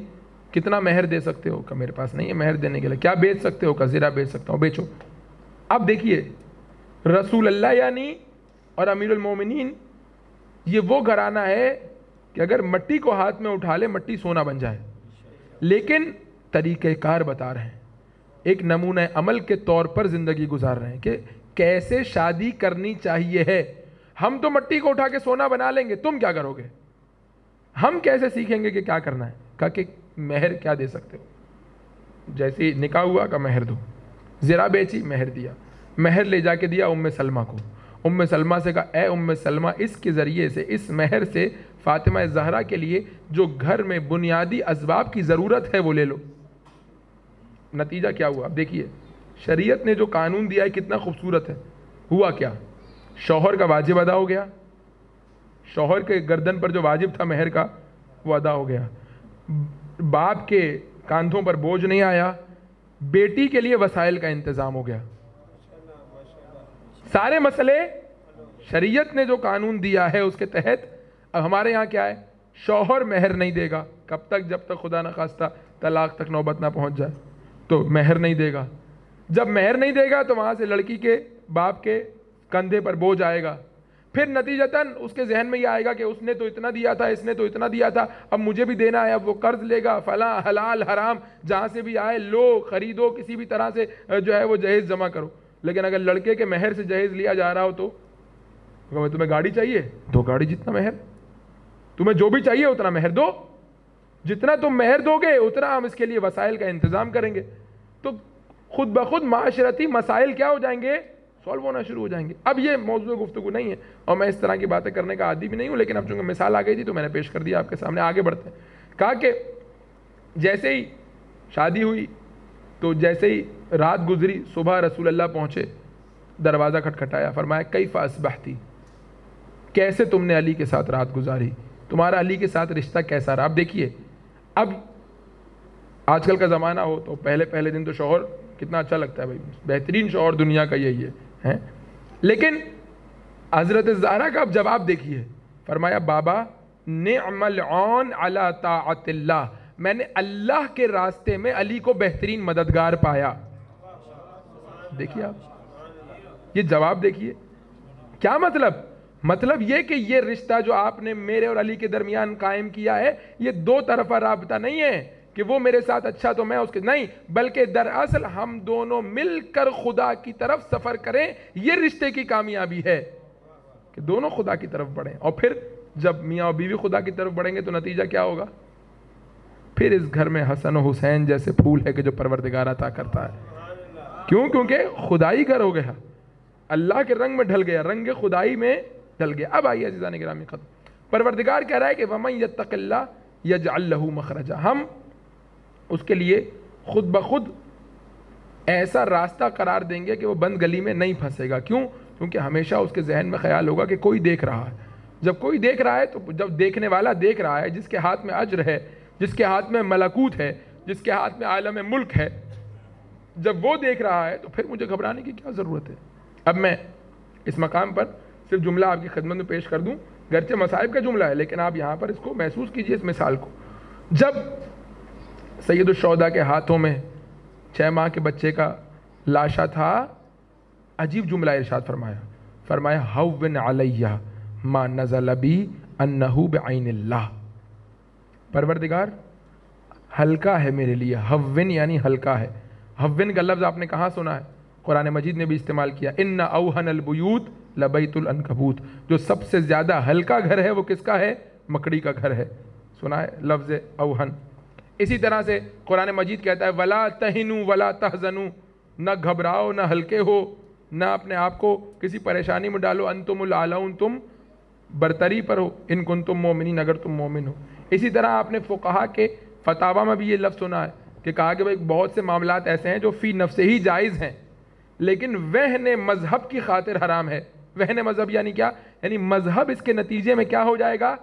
کتنا مہر دے سکتے ہو؟ کہ میرے پاس نہیں ہے مہر دینے کے لیے. کیا بیچ سکتے ہو؟ کہ زرہ بیچ سکتا ہوں. بیچو. اب دیکھیے، رسول اللہ یعنی اور امیر المومنین یہ وہ گھرانہ ہے کہ اگر مٹی کو ہاتھ میں اٹھا لے مٹی سونا بن جائے، لیکن طریقہ کار بتا رہے ہیں، ایک نمونہ عمل کے طور پر زندگی گزار رہے ہیں کہ کیسے شادی کرنی چاہیے ہے. ہم تو مٹی کو اٹھا کے سونا بنا لیں گے، تم کیا کرو گے؟ ہم کیسے سیکھیں گے کہ کیا کرنا ہے؟ کہا کہ مہر کیا دے سکتے ہو؟ جیسے نکاح ہوا کا مہر دو، زرہ بیچی مہر دیا، مہر لے جا کے دیا ام سلمہ کو. ام سلمہ سے کہا اے ام سلمہ، اس کے ذریعے سے، اس مہر سے فاطمہ زہرا کے لیے جو گھر میں بنیادی اسباب کی ضرورت ہے وہ لے لو. نتیجہ کیا ہوا؟ اب دیکھیے، شریعت نے جو قانون دیا ہے کتنا خوبصورت ہے. ہوا کیا؟ شوہر کا واجب ادا ہو گیا، شوہر کے گردن پر جو واجب تھا مہر کا وہ ادا ہو گیا، باپ کے کاندھوں پر بوجھ نہیں آیا، بیٹی کے لیے وسائل کا انتظام ہو گیا. سارے مسئلے شریعت نے جو قانون دیا ہے اس کے تحت. اب ہمارے یہاں کیا ہے؟ شوہر مہر نہیں دے گا. کب تک؟ جب تک خدا نخواستہ طلاق تک نوبت نہ پہنچ جائے تو مہر نہیں دے گا. جب مہر نہیں دے گا تو وہاں سے لڑکی کے باپ کے کندھے پر بوجھ آئے گا. پھر نتیجتاً اس کے ذہن میں یہ آئے گا کہ اس نے تو اتنا دیا تھا، اس نے تو اتنا دیا تھا، اب مجھے بھی دینا ہے. اب وہ قرض لے گا، فلاں حلال حرام جہاں سے بھی آئے لو، خریدو، کسی بھی طرح سے جو ہے وہ جہیز جمع کرو. لیکن اگر لڑکے کے مہر سے جہیز لیا جا رہا ہو تو تمہیں گاڑی چاہیے، 2 گاڑی جتنا مہر، تمہیں جو بھی چاہیے اتنا مہر دو، جتنا تم مہر دو گے اتنا ہم اس کے لیے وسائل کا انتظام کریں گے. تو خود بخود معاشرتی مسائل کیا ہو جائیں گے؟ سالو ہونا شروع ہو جائیں گے. اب یہ موضوع گفتگو نہیں ہے اور میں اس طرح کی باتیں کرنے کا عادی بھی نہیں ہوں، لیکن اب چونکہ مثال آ گئی تھی تو میں نے پیش کر دیا آپ کے سامنے. آگے بڑھتے ہیں. کہا کہ جیسے ہی شادی ہوئی تو جیسے ہی رات گزری، صبح رسول اللہ پہنچے، دروازہ کھٹکھٹایا، فرمایا کیف اصبحتی، کیسے تم نے علی کے ساتھ رات گزاری، تمہارا علی کے ساتھ رشتہ کیسا رہا. اب دیکھیے، اب آج کل کا زمانہ ہو تو پہلے دن تو شوہر کتنا اچھا لگتا ہے بھائی، بہترین شوہر دنیا کا یہی ہے. لیکن حضرت زہرا کا اب جواب دیکھیے، فرمایا بابا نعم العون علی طاعت اللہ، میں نے اللہ کے راستے میں علی کو بہترین مددگار پایا. دیکھیے آپ یہ جواب دیکھیے کیا مطلب یہ کہ یہ رشتہ جو آپ نے میرے اور علی کے درمیان قائم کیا ہے یہ 2 طرفہ رابطہ نہیں ہے کہ وہ میرے ساتھ اچھا تو میں اس کے نہیں، بلکہ دراصل ہم دونوں مل کر خدا کی طرف سفر کریں. یہ رشتے کی کامیابی ہے کہ دونوں خدا کی طرف بڑھیں. اور پھر جب میاں اور بیوی خدا کی طرف بڑھیں گے تو نتیجہ کیا ہوگا؟ پھر اس گھر میں حسن و حسین جیسے پھول ہے کہ جو پروردگار عطا کرتا ہے. کیوں؟ کیونکہ خدائی گھر ہو گیا. اللہ کے رنگ میں ڈھل گیا, رنگ خدائی میں ڈل گیا. اب آئیے عزیزان گرامی ختم, پروردگار کہہ رہا ہے کہ وَمَن يَتَّقِ اللَّهَ يَجْعَلْ لَهُ مَخْرَجًا, ہم اس کے لیے خود بخود ایسا راستہ قرار دیں گے کہ وہ بند گلی میں نہیں پھنسے گا. کیوں؟ کیونکہ ہمیشہ اس کے ذہن میں خیال ہوگا کہ کوئی دیکھ رہا ہے. جب کوئی دیکھ رہا ہے تو جب دیکھنے والا دیکھ رہا ہے, جس کے ہاتھ میں اجر ہے, جس کے ہاتھ میں ملکوت ہے, جس کے ہاتھ میں عالم ملک ہے, جب وہ دیکھ رہا ہے تو پھر مجھے گھبرانے کی کیا ضرورت ہے. اب میں اس مقام پر صرف جملہ آپ کی خدمت میں پیش کر دوں, گرچہ مصائب کا جملہ ہے لیکن آپ یہاں پر اس کو محسوس کیجئے, اس مثال کو. جب سید الشہداء کے ہاتھوں میں 6 ماہ کے بچے کا لاشا تھا, عجیب جملہ ارشاد فرمایا ہون علیہ ما نزل بی انہ بعین اللہ, پروردگار ہلکا ہے میرے لیے. ہون یعنی ہلکا ہے. ہون کا لفظ آپ نے کہاں سنا ہے؟ قرآن مجید نے بھی استعمال کیا. ان اوہن البیوت لبیت العنکبوت, جو سب سے زیادہ ہلکا گھر ہے وہ کس کا ہے؟ مکڑی کا گھر ہے. سنا ہے لفظ اوہن. اسی طرح سے قرآن مجید کہتا ہے ولا تہنوا ولا تحزنوا, نہ گھبراؤ نہ ہلکے ہو, نہ اپنے آپ کو کسی پریشانی میں ڈالو. انتم الاعلون, تم برتری پر ہو, ان کنتم مومنین, اگر تم مومن ہو. اسی طرح آپ نے فقہا کے فتاوا میں بھی یہ لفظ سنا ہے کہ کہا کہ بھائی بہت سے معاملات ایسے ہیں جو فی نفس ہی جائز ہیں لیکن وہن مذہب کی خاطر حرام ہے. وہن مذہب یعنی کیا؟ یعنی مذہب اس کے نتیجے میں کیا ہو جائے گا؟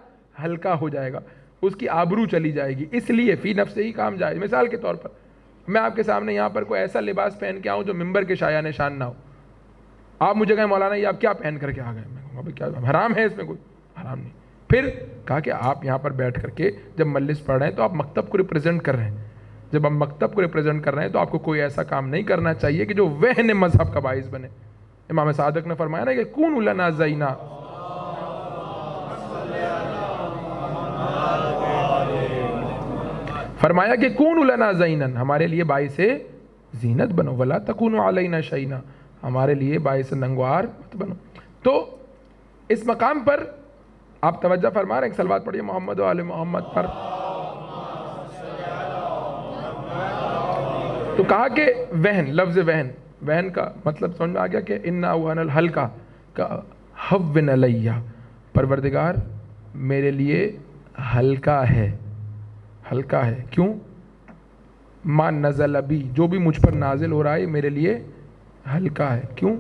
ہلکا ہو جائے گا, اس کی آبرو چلی جائے گی, اس لیے فی نفس ہی کام جائز. مثال کے طور پر میں آپ کے سامنے یہاں پر کوئی ایسا لباس پہن کے آؤں جو ممبر کے شایان نشان نہ ہو, آپ مجھے کہیں مولانا یہ آپ کیا پہن کر کے آ گئے, میں کہوں گا بھائی کیا حرام ہے اس میں؟ کوئی حرام نہیں. پھر کہا کہ آپ یہاں پر بیٹھ کر کے جب مجلس پڑھ رہے ہیں تو آپ مکتب کو ریپرزینٹ کر رہے ہیں. جب آپ مکتب کو ریپرزینٹ کر رہے ہیں تو آپ کو کوئی ایسا کام نہیں کرنا چاہیے کہ جو وہن مذہب کا باعث بنے. امام صادق نے فرمایا نا کہ کونوا لنا زینا, فرمایا کہ کونوا لنا زینا, ہمارے لیے باعث زینت بنو, ولا تکونوا علینا شینا, ہمارے لیے باعث ننگوار مت بنو. تو اس مقام پر آپ توجہ فرما رہے ہیں, ایک صلوات پڑھیے محمد و آل محمد پر. تو کہا کہ وہن, لفظ وہن کا مطلب سمجھ میں آ گیا کہ ان اوہن الہلکا کا ہون علیہ, پروردگار میرے لیے ہلکا ہے. ہلکا ہے کیوں؟ ما نزل بی, جو بھی مجھ پر نازل ہو رہا ہے میرے لیے ہلکا ہے. کیوں؟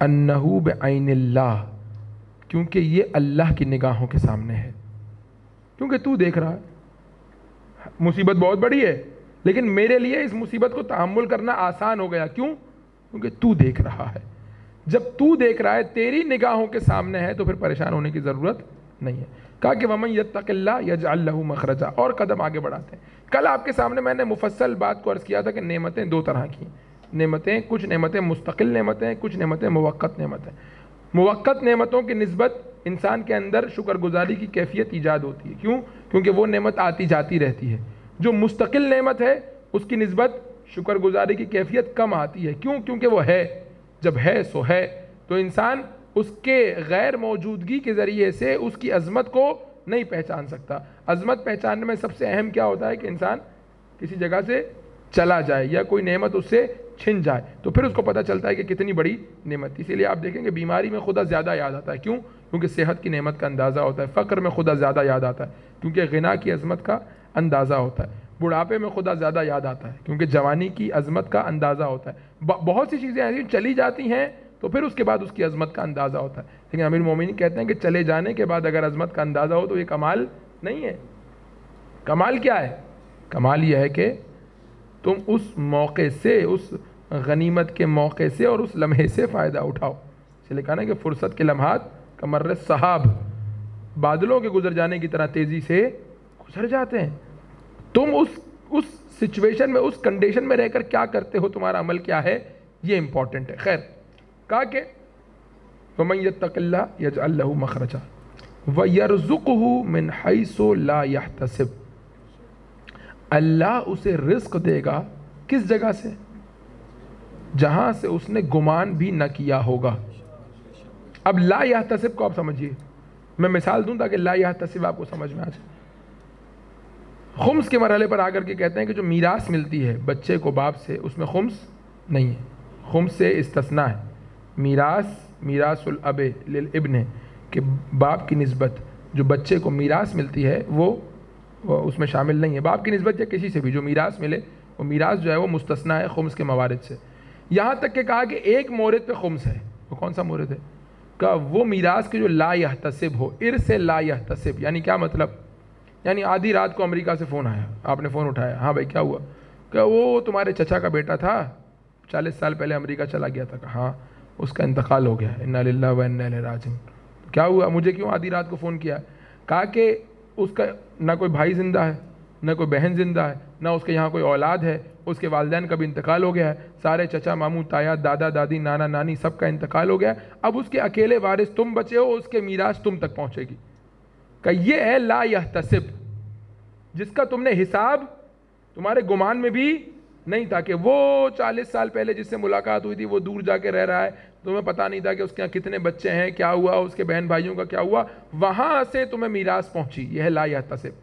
انہ بعین اللہ, کیونکہ یہ اللہ کی نگاہوں کے سامنے ہے. کیونکہ تو دیکھ رہا ہے, مصیبت بہت بڑی ہے لیکن میرے لیے اس مصیبت کو تحمل کرنا آسان ہو گیا. کیوں؟ کیونکہ تو دیکھ رہا ہے. جب تو دیکھ رہا ہے, تیری نگاہوں کے سامنے ہے, تو پھر پریشان ہونے کی ضرورت نہیں ہے. کہا کہ وَمَن يَتَّقِ اللَّهَ يَجْعَلْ لَهُ مَخْرَجًا, اور قدم آگے بڑھاتے ہیں. کل آپ کے سامنے میں نے مفصل بات کو عرض کیا تھا کہ نعمتیں 2 طرح کی نعمتیں, کچھ نعمتیں مستقل نعمتیں, کچھ نعمتیں موقت نعمتیں. موقت نعمتوں کی نسبت انسان کے اندر شکر گزاری کی کیفیت ایجاد ہوتی ہے. کیوں؟ کیونکہ وہ نعمت آتی جاتی رہتی ہے. جو مستقل نعمت ہے اس کی نسبت شکر گزاری کی کیفیت کم آتی ہے. کیوں؟ کیونکہ وہ ہے, جب ہے سو ہے. تو انسان اس کے غیر موجودگی کے ذریعے سے اس کی عظمت کو نہیں پہچان سکتا. عظمت پہچاننے میں سب سے اہم کیا ہوتا ہے کہ انسان کسی جگہ سے چلا جائے یا کوئی نعمت اس سے چھن جائے, تو پھر اس کو پتہ چلتا ہے کہ کتنی بڑی نعمت. اسی لیے آپ دیکھیں گے بیماری میں خدا زیادہ یاد آتا ہے. کیوں؟ کیونکہ صحت کی نعمت کا اندازہ ہوتا ہے. فقر میں خدا زیادہ یاد آتا ہے کیونکہ غنا کی عظمت کا اندازہ ہوتا ہے. بڑھاپے میں خدا زیادہ یاد آتا ہے کیونکہ جوانی کی عظمت کا اندازہ ہوتا ہے. بہت سی چیزیں ایسی چلی جاتی ہیں تو پھر اس کے بعد اس کی عظمت کا اندازہ ہوتا ہے. لیکن امیر المومنین کہتے ہیں کہ چلے جانے کے بعد اگر عظمت کا اندازہ ہو تو یہ کمال نہیں ہے. کمال کیا ہے؟ کمال یہ ہے کہ تم اس موقع سے, اس غنیمت کے موقع سے اور اس لمحے سے فائدہ اٹھاؤ. اس لیے کہا نا کہ فرصت کے لمحات کمر صحاب, بادلوں کے گزر جانے کی طرح تیزی سے گزر جاتے ہیں. تم اس سچویشن میں, اس کنڈیشن میں رہ کر کیا کرتے ہو, تمہارا عمل کیا ہے, یہ امپورٹنٹ ہے. خیر, کہا کہ وَمَن يَتَّقِ اللَّهَ يَجْعَلْ لَهُ مَخْرَجًا وَيَرْزُقْهُ مِنْ حَيْثُ لَا يَحْتَسِبُ, اللہ اسے رزق دے گا کس جگہ سے؟ جہاں سے اس نے گمان بھی نہ کیا ہوگا. اب لا یحتسب کو آپ سمجھیے, میں مثال دوں تاکہ لا یحتسب آپ کو سمجھ میں آ جائے. خمس کے مرحلے پر آ کر کے کہتے ہیں کہ جو میراث ملتی ہے بچے کو باپ سے, اس میں خمس نہیں ہے, خمس سے استثناء ہے. میراث الاب للابن، کہ باپ کی نسبت جو بچے کو میراث ملتی ہے وہ اس میں شامل نہیں ہے. باپ کی نسبت یا کسی سے بھی جو میراث ملے، وہ میراث جو ہے وہ مستثنیٰ ہے خمس کے موارد سے. یہاں تک کہ کہا کہ ایک مورد پہ خمس ہے. وہ کون سا مورد ہے؟ کہ وہ میراث کے جو لا یحتسب ہو، ارث لا یحتسب. یعنی کیا مطلب؟ یعنی آدھی رات کو امریکہ سے فون آیا، آپ نے فون اٹھایا، ہاں بھائی کیا ہوا؟ کہ وہ تمہارے چچا کا بیٹا تھا، 40 سال پہلے امریکہ چلا گیا تھا. ہاں اس کا انتقال ہو گیا، انا للہ و انا الیہ راجعون. کیا ہوا؟ مجھے کیوں آدھی رات کو فون کیا؟ کہا کہ اس کا نہ کوئی بھائی زندہ ہے، نہ کوئی بہن زندہ ہے، نہ اس کے یہاں کوئی اولاد ہے، اس کے والدین کا بھی انتقال ہو گیا ہے، سارے چچا ماموں تایا دادا دادی نانا نانی سب کا انتقال ہو گیا ہے. اب اس کے اکیلے وارث تم بچے ہو، اس کے میراث تم تک پہنچے گی. کہ یہ ہے لا یحتسب، جس کا تم نے حساب تمہارے گمان میں بھی نہیں تھا. کہ وہ 40 سال پہلے جس سے ملاقات ہوئی تھی وہ دور جا کے رہ رہا ہے، تمہیں پتہ نہیں تھا کہ اس کے یہاں کتنے بچے ہیں، کیا ہوا، اس کے بہن بھائیوں کا کیا ہوا، وہاں سے تمہیں میراث پہنچی. یہ ہے لا یحتسب.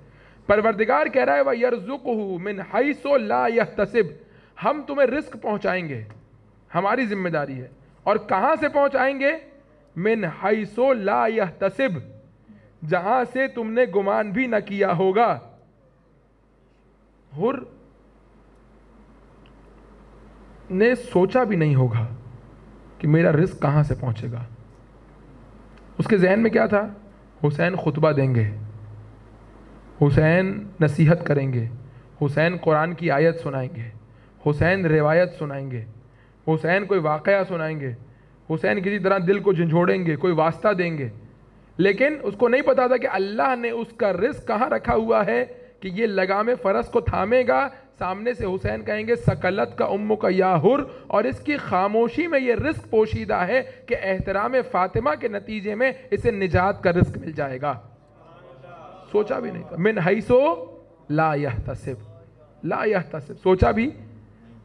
پروردگار کہہ رہا ہے وَيَرْزُقُهُ مِنْ حَيْثُ لَا يَحْتَسِبْ، ہم تمہیں رزق پہنچائیں گے، ہماری ذمہ داری ہے. اور کہاں سے پہنچائیں گے؟ مِنْ حَيْثُ لَا يَحْتَسِبْ، جہاں سے تم نے گمان بھی نہ کیا ہوگا. حر نے سوچا بھی نہیں ہوگا کہ میرا رزق کہاں سے پہنچے گا. اس کے ذہن میں کیا تھا؟ حسین خطبہ دیں گے، حسین نصیحت کریں گے، حسین قرآن کی آیت سنائیں گے، حسین روایت سنائیں گے، حسین کوئی واقعہ سنائیں گے، حسین کسی طرح دل کو جھنجھوڑیں گے، کوئی واسطہ دیں گے. لیکن اس کو نہیں پتا تھا کہ اللہ نے اس کا رزق کہاں رکھا ہوا ہے کہ یہ لگام فرس کو تھامے گا. سامنے سے حسین کہیں گے سکلت کا امو کا یا حر، اور اس کی خاموشی میں یہ رزق پوشیدہ ہے کہ احترام فاطمہ کے نتیجے میں اسے نجات کا رزق مل جائے گا. سوچا بھی نہیں تھا. من حیث لا یحتسب، لا یحتسب، سوچا بھی.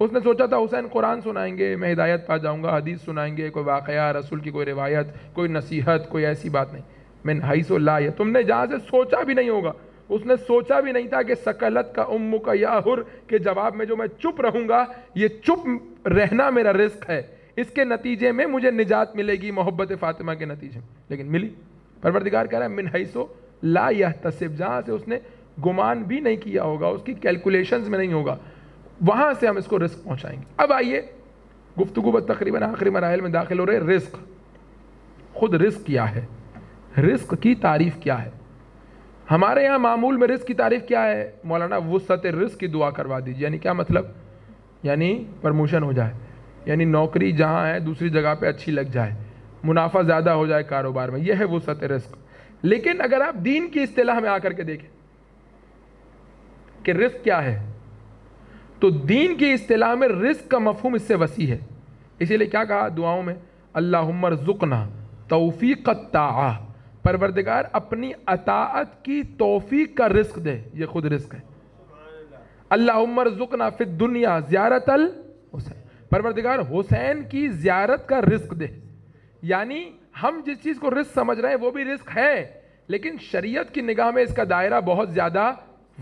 اس نے سوچا تھا حسین قرآن سنائیں گے، میں ہدایت پا جاؤں گا، حدیث سنائیں گے، کوئی واقعہ رسول کی کوئی روایت، کوئی نصیحت، کوئی ایسی بات نہیں. من حیث لا، تم نے جہاں سے سوچا بھی نہیں ہوگا. اس نے سوچا بھی نہیں تھا کہ سکلت کا امو کا یا حر کے جواب میں جو میں چپ رہوں گا، یہ چپ رہنا میرا رزق ہے، اس کے نتیجے میں مجھے نجات ملے گی محبت فاطمہ کے نتیجے میں. لیکن ملی. پروردگار کہہ رہا ہے من حیث لا یحتسب، جہاں سے اس نے گمان بھی نہیں کیا ہوگا، اس کی کیلکولیشنز میں نہیں ہوگا، وہاں سے ہم اس کو رزق پہنچائیں گے. اب آئیے گفتگو بس تقریباً آخری مراحل میں داخل ہو رہے. رزق، خود رزق کیا ہے، رزق کی تعریف کیا ہے. ہمارے یہاں معمول میں رزق کی تعریف کیا ہے؟ مولانا وسعت رزق کی دعا کروا دیجیے. یعنی کیا مطلب؟ یعنی پرموشن ہو جائے، یعنی نوکری جہاں ہے دوسری جگہ پہ اچھی لگ جائے، منافع زیادہ ہو جائے کاروبار میں، یہ ہے وسعت رزق. لیکن اگر آپ دین کی اصطلاح میں آ کر کے دیکھیں کہ رزق کیا ہے، تو دین کی اصطلاح میں رزق کا مفہوم اس سے وسیع ہے. اسی لیے کیا کہا دعاؤں میں؟ اللہم ارزقنا توفیق الطاعہ، پروردگار اپنی اطاعت کی توفیق کا رزق دے. یہ خود رزق ہے. اللہم ارزقنا فی الدنیا زیارت الحسین، پروردگار حسین کی زیارت کا رزق دے. یعنی ہم جس چیز کو رزق سمجھ رہے ہیں وہ بھی رزق ہے، لیکن شریعت کی نگاہ میں اس کا دائرہ بہت زیادہ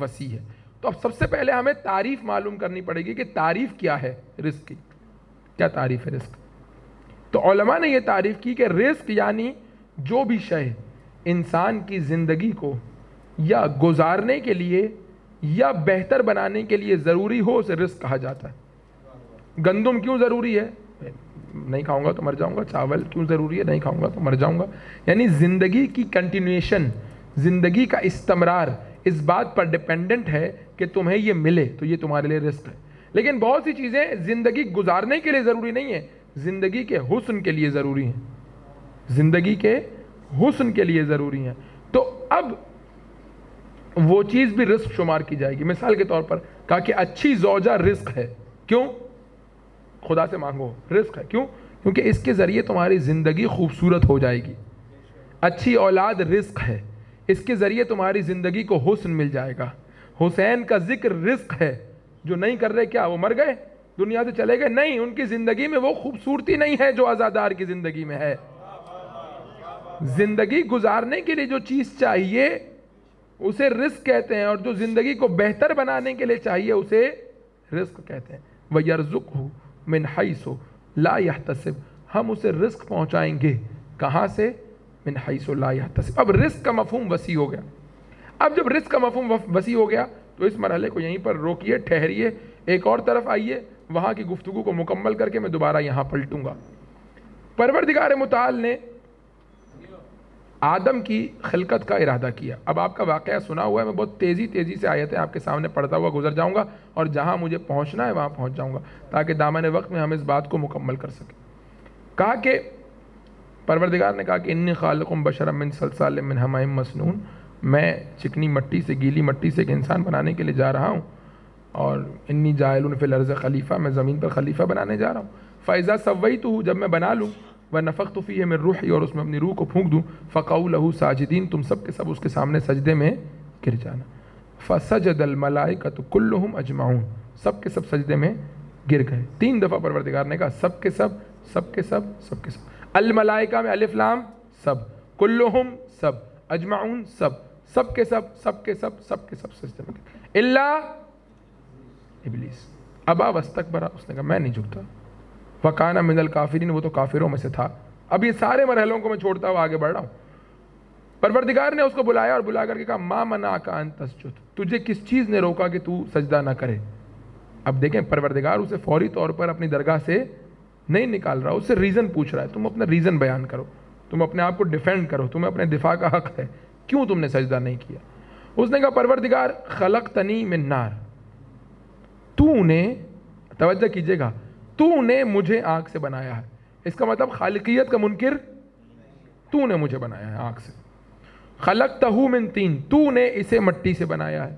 وسیع ہے. تو اب سب سے پہلے ہمیں تعریف معلوم کرنی پڑے گی کہ تعریف کیا ہے رزق کی. کیا تعریف ہے رزق؟ تو علماء نے یہ تعریف کی کہ رزق یعنی جو بھی شے انسان کی زندگی کو یا گزارنے کے لیے یا بہتر بنانے کے لیے ضروری ہو، اسے رزق کہا جاتا ہے. گندم کیوں ضروری ہے؟ نہیں کھاؤں گا تو مر جاؤں گا. چاول کیوں ضروری ہے؟ نہیں کھاؤں گا تو مر جاؤں گا. یعنی زندگی کی کنٹینویشن، زندگی کا استمرار اس بات پر ڈیپینڈنٹ ہے کہ تمہیں یہ ملے تو یہ تمہارے لیے رزق ہے. لیکن بہت سی چیزیں زندگی گزارنے کے لیے ضروری نہیں ہیں، زندگی کے حسن کے لیے ضروری ہیں، زندگی کے حسن کے لیے ضروری ہیں. تو اب وہ چیز بھی رزق شمار کی جائے گی. مثال کے طور پر کہا کہ اچھی زوجہ رزق ہے. کیوں؟ خدا سے مانگو، رزق ہے. کیوں؟ کیونکہ اس کے ذریعے تمہاری زندگی خوبصورت ہو جائے گی. اچھی اولاد رزق ہے، اس کے ذریعے تمہاری زندگی کو حسن مل جائے گا. حسین کا ذکر رزق ہے. جو نہیں کر رہے کیا وہ مر گئے، دنیا سے چلے گئے؟ نہیں، ان کی زندگی میں وہ خوبصورتی نہیں ہے جو عزادار کی زندگی میں ہے. زندگی گزارنے کے لیے جو چیز چاہیے اسے رزق کہتے ہیں، اور جو زندگی کو بہتر بنانے کے لیے چاہیے اسے رزق کہتے ہیں. وَيَرْزُقْهُ مِنْ حَيْثُ لَا يَحْتَسِبْ، ہم اسے رزق پہنچائیں گے کہاں سے؟ من حیث لا یحتسب. اب رزق کا مفہوم وسیع ہو گیا. اب جب رزق کا مفہوم وسیع ہو گیا تو اس مرحلے کو یہیں پر روکیے, ٹھہریے, ایک اور طرف آئیے, وہاں کی گفتگو کو مکمل کر کے میں دوبارہ یہاں پلٹوں گا. پروردگار متعال نے آدم کی خلقت کا ارادہ کیا. اب آپ کا واقعہ سنا ہوا ہے, میں بہت تیزی سے آیتیں آپ کے سامنے پڑھتا ہوا گزر جاؤں گا, اور جہاں مجھے پہنچنا ہے وہاں پہنچ جاؤں گا تاکہ دامن وقت میں ہم اس بات کو مکمل کر سکیں. کہا کہ پروردگار نے کہا کہ انی خالق بشرا من صلصال من حمأ مسنون, میں چکنی مٹی سے, گیلی مٹی سے ایک انسان بنانے کے لیے جا رہا ہوں, اور انی جاعل فی الارض خلیفہ, میں زمین پر خلیفہ بنانے جا رہا ہوں. فاذا سویتہ, جب میں بنا لوں, ونفخت فیہ من روحی, اور اس میں اپنی روح کو پھونک دوں, فقعوا لہ ساجدین, تم سب کے سب اس کے سامنے سجدے میں گر جانا. فسجد الملائکۃ کلہم اجمعون, سب کے سب سجدے میں گر گئے. 3 دفعہ پروردگار نے کہا سب کے سب, سب کے سب, سب کے سب. الملائکہ میں الف لام سب, کلہم سب, اجمعون سب, سب کے سب, سب کے سب, سب کے سب سجدے میں گر, الا ابلیس ابا واستکبر, اس نے کہا میں نہیں جھکتا. وکانا من الکافرین, وہ تو کافروں میں سے تھا. اب یہ سارے مرحلوں کو میں چھوڑتا ہوا آگے بڑھ رہا ہوں. پروردگار نے اس کو بلایا اور بلا کر کے کہا ما منعک ان تسجد, تجھے کس چیز نے روکا کہ تو سجدہ نہ کرے. اب دیکھیں پروردگار اسے فوری طور پر اپنی درگاہ سے نہیں نکال رہا, اس سے ریزن پوچھ رہا ہے. تم اپنا ریزن بیان کرو, تم اپنے آپ کو ڈیفینڈ کرو, تمہیں اپنے دفاع کا حق ہے, کیوں تم نے سجدہ نہیں کیا. اس نے کہا پروردگار خلقتنی من نار, تو نے, توجہ کیجئے گا, تو نے مجھے آگ سے بنایا ہے. اس کا مطلب خالقیت کا منکر, تو نے مجھے بنایا ہے آگ سے. خلقتہ من طین, تو نے اسے مٹی سے بنایا ہے,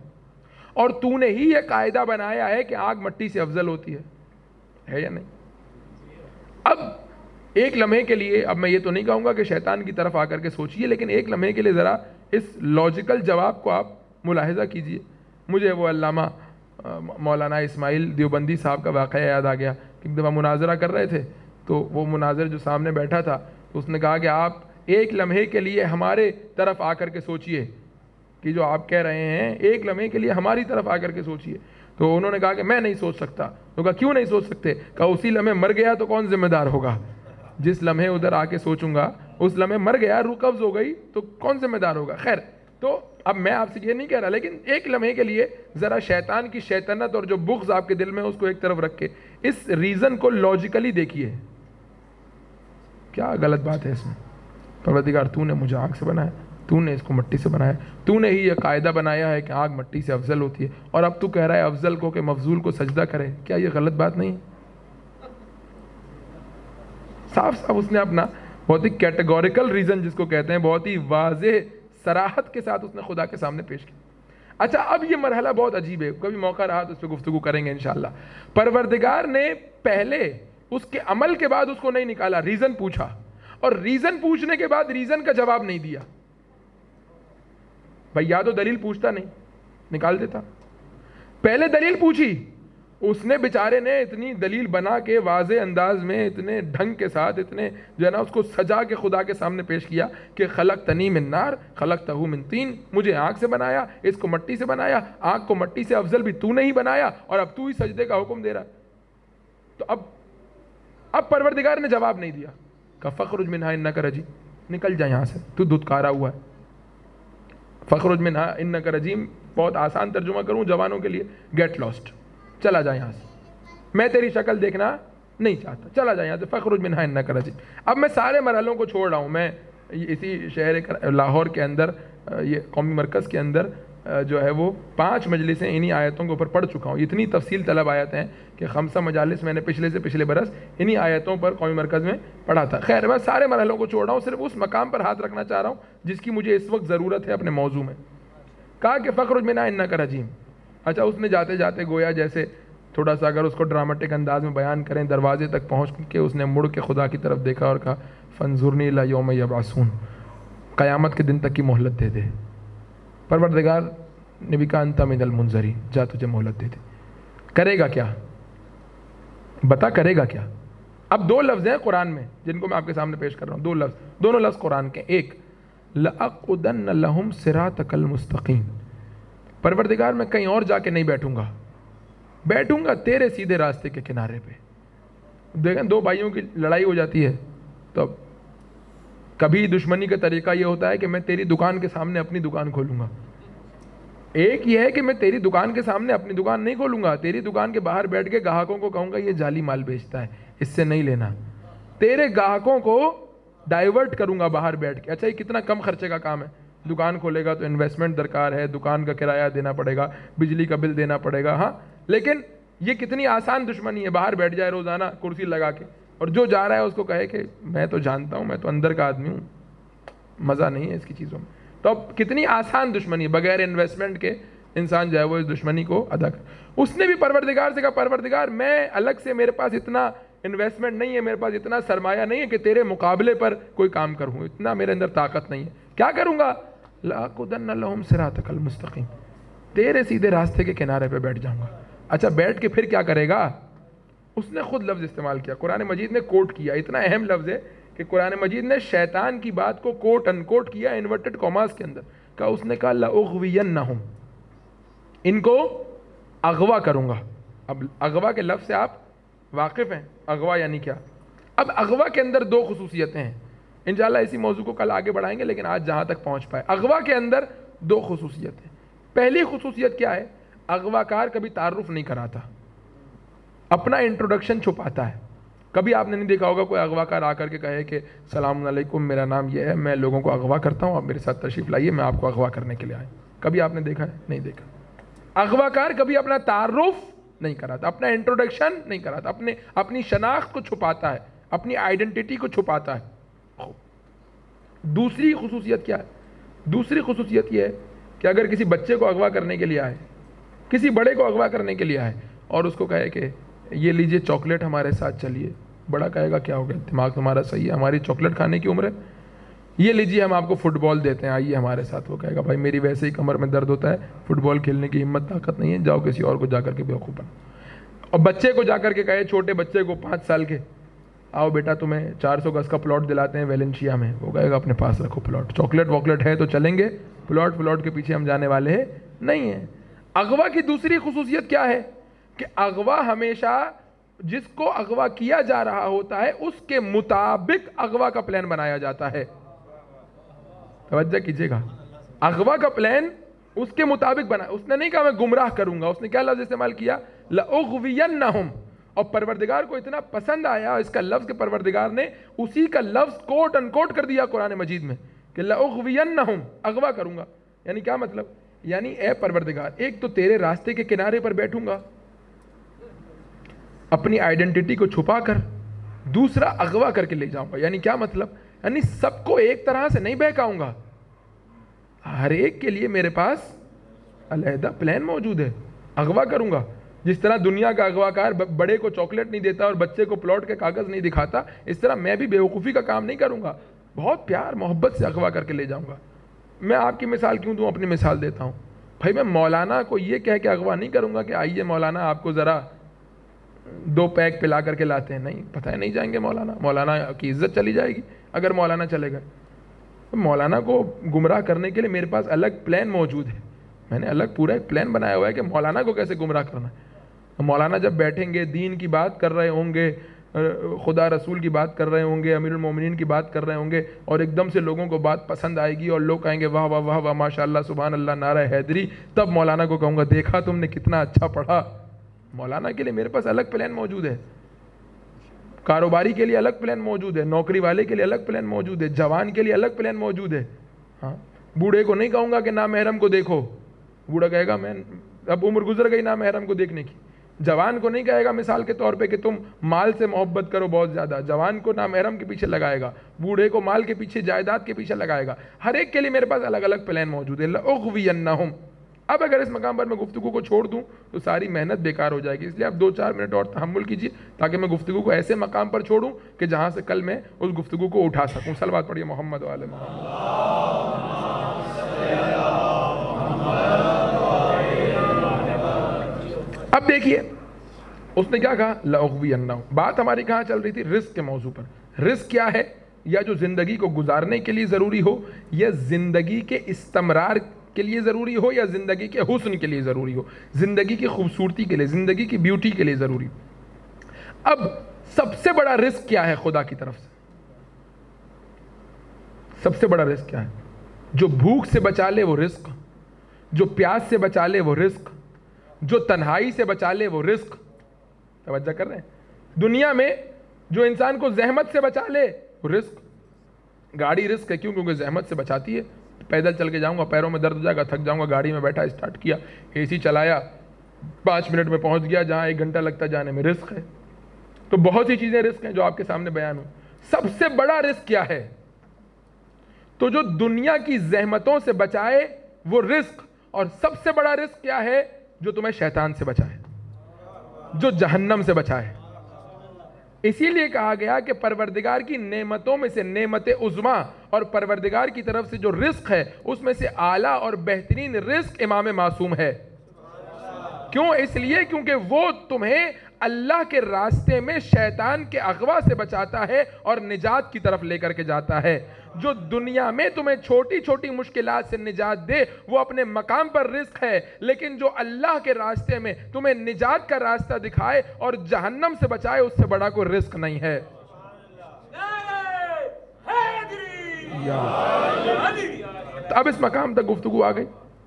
اور تو نے ہی یہ قاعدہ بنایا ہے کہ آگ مٹی سے افضل ہوتی ہے یا نہیں. اب ایک لمحے کے لیے, اب میں یہ تو نہیں کہوں گا کہ شیطان کی طرف آ کر کے سوچئے, لیکن ایک لمحے کے لیے ذرا اس لاجیکل جواب کو آپ ملاحظہ کیجئے. مجھے وہ علامہ مولانا اسماعیل دیوبندی صاحب کا واقعہ یاد آ گیا کہ ایک دفعہ مناظرہ کر رہے تھے, تو وہ مناظر جو سامنے بیٹھا تھا تو اس نے کہا کہ آپ ایک لمحے کے لیے ہمارے طرف آ کر کے سوچئے کہ جو آپ کہہ رہے ہیں, ایک لمحے کے لیے ہماری طرف آ کر کے سوچئے. تو انہوں نے کہا کہ میں نہیں سوچ سکتا. تو کہا کیوں نہیں سوچ سکتے؟ کہا اسی لمحے مر گیا تو کون ذمہ دار ہوگا؟ جس لمحے ادھر آ کے سوچوں گا اس لمحے مر گیا, روح قبض ہو گئی, تو کون ذمہ دار ہوگا؟ خیر, تو اب میں آپ سے یہ نہیں کہہ رہا, لیکن ایک لمحے کے لیے ذرا شیطان کی شیطنت اور جو بغض آپ کے دل میں اس کو ایک طرف رکھ کے اس ریزن کو لاجیکلی دیکھیے, کیا غلط بات ہے اس میں. پروردگار تو نے مجھے آگ سے بنایا, تو نے اس کو مٹی سے بنایا, تو نے ہی یہ قاعدہ بنایا ہے کہ آگ مٹی سے افضل ہوتی ہے, اور اب تو کہہ رہا ہے افضل کو کہ مفضول کو سجدہ کرے. کیا یہ غلط بات نہیں؟ صاف صاف اس نے اپنا بہت ہی کیٹیگوریکل ریزن جس کو کہتے ہیں, بہت ہی واضح صراحت کے ساتھ اس نے خدا کے سامنے پیش کیا. اچھا, اب یہ مرحلہ بہت عجیب ہے, کبھی موقع رہا تو اس پہ گفتگو کریں گے انشاءاللہ. پروردگار نے پہلے اس کے عمل کے بعد اس کو نہیں نکالا, ریزن پوچھا, اور ریزن پوچھنے کے بعد ریزن کا جواب نہیں دیا. بھائی یا تو دلیل پوچھتا, نہیں نکال دیتا. پہلے دلیل پوچھی, اس نے بیچارے نے اتنی دلیل بنا کے واضح انداز میں, اتنے ڈھنگ کے ساتھ, اتنے جو ہے نا اس کو سجا کے خدا کے سامنے پیش کیا کہ خلقتنی من نار خلقتہ من طین, مجھے آگ سے بنایا, اس کو مٹی سے بنایا, آگ کو مٹی سے افضل بھی تو نہیں بنایا, اور اب تو ہی سجدے کا حکم دے رہا. تو اب پروردگار نے جواب نہیں دیا, کہ فخرج منہا انک رجیم, نکل جا یہاں سے, تو دھتکارا ہوا ہے. فخرج منہا انک رجیم بہت آسان ترجمہ کروں جوانوں کے لیے, گیٹ لاسٹ, چلا جا یہاں سے, میں تیری شکل دیکھنا نہیں چاہتا, چلا جا یہاں سے, فخرج منہا انک رجیم. اب میں سارے مرحلوں کو چھوڑ رہا ہوں. میں اسی شہر لاہور کے اندر, یہ قومی مرکز کے اندر جو ہے وہ 5 مجلسیں انہی آیتوں کے اوپر پڑھ چکا ہوں. اتنی تفصیل طلب آیتیں ہیں کہ 5 مجالس میں نے پچھلے سے پچھلے برس انہی آیتوں پر قومی مرکز میں پڑھا تھا. خیر, میں سارے مرحلوں کو چھوڑ رہا ہوں, صرف اس مقام پر ہاتھ رکھنا چاہ رہا ہوں جس کی مجھے اس وقت ضرورت ہے اپنے موضوع میں. کہا کہ فخرج منہا انک رجیم. اچھا, اس نے جاتے جاتے گویا جیسے تھوڑا سا اگر اس کو ڈرامٹک انداز میں بیان کریں, دروازے تک پہنچ کے اس نے مڑ کے خدا کی طرف دیکھا اور کہا فانظرنی الی یوم یبعثون, قیامت کے دن تک کی مہلت دے دے. پروردگار نے بھی کہا انت من المنظرین, جا تجھے مہلت دے دے. کرے گا کیا؟ بتا کرے گا کیا؟ اب 2 لفظ ہیں قرآن میں جن کو میں آپ کے سامنے پیش کر رہا ہوں, 2 لفظ, دونوں لفظ قرآن کے. ایک لأقعدن لهم صراطک المستقیم, پروردگار میں کہیں اور جا کے نہیں بیٹھوں گا تیرے سیدھے راستے کے کنارے پہ. دیکھیں دو بھائیوں کی لڑائی ہو جاتی ہے تو کبھی دشمنی کا طریقہ یہ ہوتا ہے کہ میں تیری دکان کے سامنے اپنی دکان کھولوں گا، ایک یہ ہے کہ میں تیری دکان کے سامنے اپنی دکان نہیں کھولوں گا، تیری دکان کے باہر بیٹھ کے گاہکوں کو کہوں گا یہ جعلی مال بیچتا ہے، اس سے نہیں لینا، تیرے گاہکوں کو ڈائیورٹ کروں گا باہر بیٹھ کے۔ اچھا یہ کتنا کم خرچے کا کام ہے، دکان کھولے گا تو انویسٹمنٹ درکار ہے، دکان کا کرایہ دینا پڑے گا، بجلی کا بل دینا پڑے گا، ہاں لیکن یہ کتنی آسان دشمنی ہے، باہر بیٹھ جائے روزانہ کرسی لگا کے اور جو جا رہا ہے اس کو کہے کہ میں تو جانتا ہوں، میں تو اندر کا آدمی ہوں، مزہ نہیں ہے اس کی چیزوں میں۔ تو اب کتنی آسان دشمنی ہے، بغیر انویسٹمنٹ کے انسان جو ہے وہ اس دشمنی کو ادا کر۔ اس نے بھی پروردگار سے کہا پروردگار میں الگ سے، میرے پاس اتنا انویسٹمنٹ نہیں ہے، میرے پاس اتنا سرمایہ نہیں ہے کہ تیرے مقابلے پر کوئی کام کروں، اتنا میرے اندر طاقت نہیں ہے، کیا کروں گا؟ لَأَقْعُدَنَّ لَهُمْ صِرَاطَكَ الْمُسْتَقِيمَ، تیرے سیدھے راستے کے کنارے پہ بیٹھ جاؤں گا۔ اچھا بیٹھ کے پھر کیا کرے گا؟ اس نے خود لفظ استعمال کیا، قرآن مجید نے کوٹ کیا، اتنا اہم لفظ ہے کہ قرآن مجید نے شیطان کی بات کو کوٹ ان کوٹ کیا انورٹڈ کاماز کے اندر، کہا اس نے کہا لَأُغْوِيَنَّهُمْ، ان کو اغوا کروں گا۔ اب اغوا کے لفظ سے آپ واقف ہیں، اغوا یعنی کیا؟ اب اغوا کے اندر دو خصوصیتیں ہیں، انشاءاللہ اسی موضوع کو کل آگے بڑھائیں گے لیکن آج جہاں تک پہنچ پائے، اغوا کے اندر دو خصوصیتیں۔ پہلی خصوصیت کیا ہے؟ اغوا کار کبھی تعارف نہیں کراتا، اپنا انٹروڈکشن چھپاتا ہے۔ کبھی آپ نے نہیں دیکھا ہوگا کوئی اغوا کار آ کر کے کہے کہ السلام علیکم میرا نام یہ ہے، میں لوگوں کو اغوا کرتا ہوں، آپ میرے ساتھ تشریف لائیے، میں آپ کو اغوا کرنے کے لیے آئے۔ کبھی آپ نے دیکھا ہے؟ نہیں دیکھا۔ اغوا کار کبھی اپنا تعارف نہیں کراتا، اپنا انٹروڈکشن نہیں کراتا، اپنی شناخت کو چھپاتا ہے، اپنی آئیڈینٹی کو چھپاتا ہے۔ دوسری خصوصیت کیا ہے؟ دوسری خصوصیت یہ ہے کہ اگر کسی بچے کو اغوا کرنے کے لیے آئے، کسی بڑے کو اغوا کرنے کے لیے آئے اور اس کو کہے کہ یہ لیجئے چاکلیٹ ہمارے ساتھ چلیے، بڑا کہے گا کیا ہو گیا، دماغ تمہارا صحیح ہے، ہماری چاکلیٹ کھانے کی عمر ہے، یہ لیجئے ہم آپ کو فٹ بال دیتے ہیں آئیے ہمارے ساتھ، وہ کہے گا بھائی میری ویسے ہی کمر میں درد ہوتا ہے، فٹ بال کھیلنے کی ہمت طاقت نہیں ہے، جاؤ کسی اور کو جا کر کے بیوقوف بنو۔ اور بچے کو جا کر کے کہے، چھوٹے بچے کو 5 سال کے، آؤ بیٹا تمہیں 400 گز کا پلاٹ دلاتے ہیں ویلنشیا میں، وہ کہے گا اپنے پاس رکھو پلاٹ، چاکلیٹ واکلیٹ ہے تو چلیں گے، پلاٹ کے پیچھے ہم جانے والے ہیں نہیں ہیں۔ اغوا کی دوسری خصوصیت کیا ہے کہ اغوا ہمیشہ جس کو اغوا کیا جا رہا ہوتا ہے اس کے مطابق اغوا کا پلان بنایا جاتا ہے۔ توجہ کیجئے گا، اغوا کا پلان اس کے مطابق بنا، اس نے نہیں کہا میں گمراہ کروں گا، اس نے کیا لفظ استعمال کیا؟ لَأُغْوِيَنَّهُمْ، اور پروردگار کو اتنا پسند آیا اس کا لفظ کہ پروردگار نے اسی کا لفظ کوٹ ان کوٹ کر دیا قرآن مجید میں کہ لَأُغْوِيَنَّهُمْ، اغوا کروں گا۔ یعنی کیا مطلب؟ یعنی اے پروردگار ایک تو تیرے راستے کے کنارے پر بیٹھوں گا اپنی آئیڈینٹی کو چھپا کر، دوسرا اغوا کر کے لے جاؤں گا۔ یعنی کیا مطلب؟ یعنی سب کو ایک طرح سے نہیں بہکاؤں گا، ہر ایک کے لیے میرے پاس علیحدہ پلان موجود ہے، اغوا کروں گا۔ جس طرح دنیا کا اغوا کار بڑے کو چاکلیٹ نہیں دیتا اور بچے کو پلاٹ کے کاغذ نہیں دکھاتا، اس طرح میں بھی بیوقوفی کا کام نہیں کروں گا، بہت پیار محبت سے اغوا کر کے لے جاؤں گا۔ میں آپ کی مثال کیوں دوں، اپنی مثال دیتا ہوں۔ بھائی میں مولانا کو یہ کہہ کے اغوا نہیں کروں گا کہ آئیے مولانا آپ کو ذرا 2 پیک پلا کر کے لاتے ہیں، نہیں، پتہ ہے نہیں جائیں گے مولانا کی عزت چلی جائے گی اگر مولانا چلے گئے۔ مولانا کو گمراہ کرنے کے لیے میرے پاس الگ پلان موجود ہے، میں نے الگ پورا ایک پلان بنایا ہوا ہے کہ مولانا کو کیسے گمراہ کرنا ہے۔ مولانا جب بیٹھیں گے دین کی بات کر رہے ہوں گے، خدا رسول کی بات کر رہے ہوں گے، امیر المومنین کی بات کر رہے ہوں گے، اور ایک دم سے لوگوں کو بات پسند آئے گی اور لوگ کہیں گے واہ واہ واہ واہ ماشاءاللہ سبحان اللہ نعرہ حیدری، تب مولانا کو کہوں گا دیکھا تم نے کتنا اچھا پڑھا۔ مولانا کے لیے میرے پاس الگ پلان موجود ہے، کاروباری کے لیے الگ پلان موجود ہے، نوکری والے کے لیے الگ پلان موجود ہے، جوان کے لیے الگ پلان موجود ہے۔ ہاں بوڑھے کو نہیں کہوں گا کہ نامحرم کو دیکھو، بوڑھا کہے گا میں اب عمر گزر گئی نامحرم کو دیکھنے کی۔ جوان کو نہیں کہے گا مثال کے طور پہ کہ تم مال سے محبت کرو بہت زیادہ، جوان کو نامحرم کے پیچھے لگائے گا، بوڑھے کو مال کے پیچھے جائیداد کے پیچھے لگائے گا، ہر ایک کے لیے میرے پاس الگ الگ پلان موجود ہے۔ لَأُغْوِيَنَّهُمْ، اب اگر اس مقام پر میں گفتگو کو چھوڑ دوں تو ساری محنت بیکار ہو جائے گی، اس لیے آپ 2-4 منٹ اور تحمل کیجیے تاکہ میں گفتگو کو ایسے مقام پر چھوڑوں کہ جہاں سے کل میں اس گفتگو کو اٹھا سکوں۔ صلوات پڑھیے محمد و آل محمد۔ اب دیکھیے اس نے کیا کہا؟ لَأُغْوِيَنَّهُمْ۔ بات ہماری کہاں چل رہی تھی؟ رزق کے موضوع پر۔ رزق کیا ہے؟ یا جو زندگی کو گزارنے کے لیے ضروری ہو، یا زندگی کے استمرار کے لیے ضروری ہو، یا زندگی کے حسن کے لیے ضروری ہو، زندگی کی خوبصورتی کے لیے، زندگی کی بیوٹی کے لیے ضروری۔ اب سب سے بڑا رزق کیا ہے خدا کی طرف سے؟ سب سے بڑا رزق کیا ہے؟ جو بھوک سے بچا لے وہ رزق، جو پیاس سے بچا لے وہ رزق، جو تنہائی سے بچا لے وہ رزق۔ توجہ کر رہے ہیں؟ دنیا میں جو انسان کو زحمت سے بچا لے وہ رزق۔ گاڑی رزق ہے، کیوں؟ کیونکہ زحمت سے بچاتی ہے۔ پیدل چل کے جاؤں گا، پیروں میں درد ہو جائے گا، تھک جاؤں گا، گاڑی میں بیٹھا، اسٹارٹ کیا، اے سی چلایا، 5 منٹ میں پہنچ گیا جہاں 1 گھنٹہ لگتا جانے میں، رزق ہے۔ تو بہت سی چیزیں رزق ہیں جو آپ کے سامنے بیان ہوں۔ سب سے بڑا رزق کیا ہے؟ تو جو دنیا کی زحمتوں سے بچائے وہ رزق، اور سب سے بڑا رزق کیا ہے؟ جو تمہیں شیطان سے بچائے، جو جہنم سے بچائے۔ اسی لیے کہا گیا کہ پروردگار کی نعمتوں میں سے نعمت عظمیٰ اور پروردگار کی طرف سے جو رزق ہے اس میں سے اعلیٰ اور بہترین رزق امام معصوم ہے۔ کیوں؟ اس لیے کیونکہ وہ تمہیں اللہ کے راستے میں شیطان کے اغوا سے بچاتا ہے اور نجات کی طرف لے کر کے جاتا ہے۔ جو دنیا میں تمہیں چھوٹی چھوٹی مشکلات سے نجات دے وہ اپنے مقام پر رزق ہے، لیکن جو اللہ کے راستے میں تمہیں نجات کا راستہ دکھائے اور جہنم سے بچائے اس سے بڑا کوئی رزق نہیں ہے۔ اب اس مقام تک گفتگو آ گئی،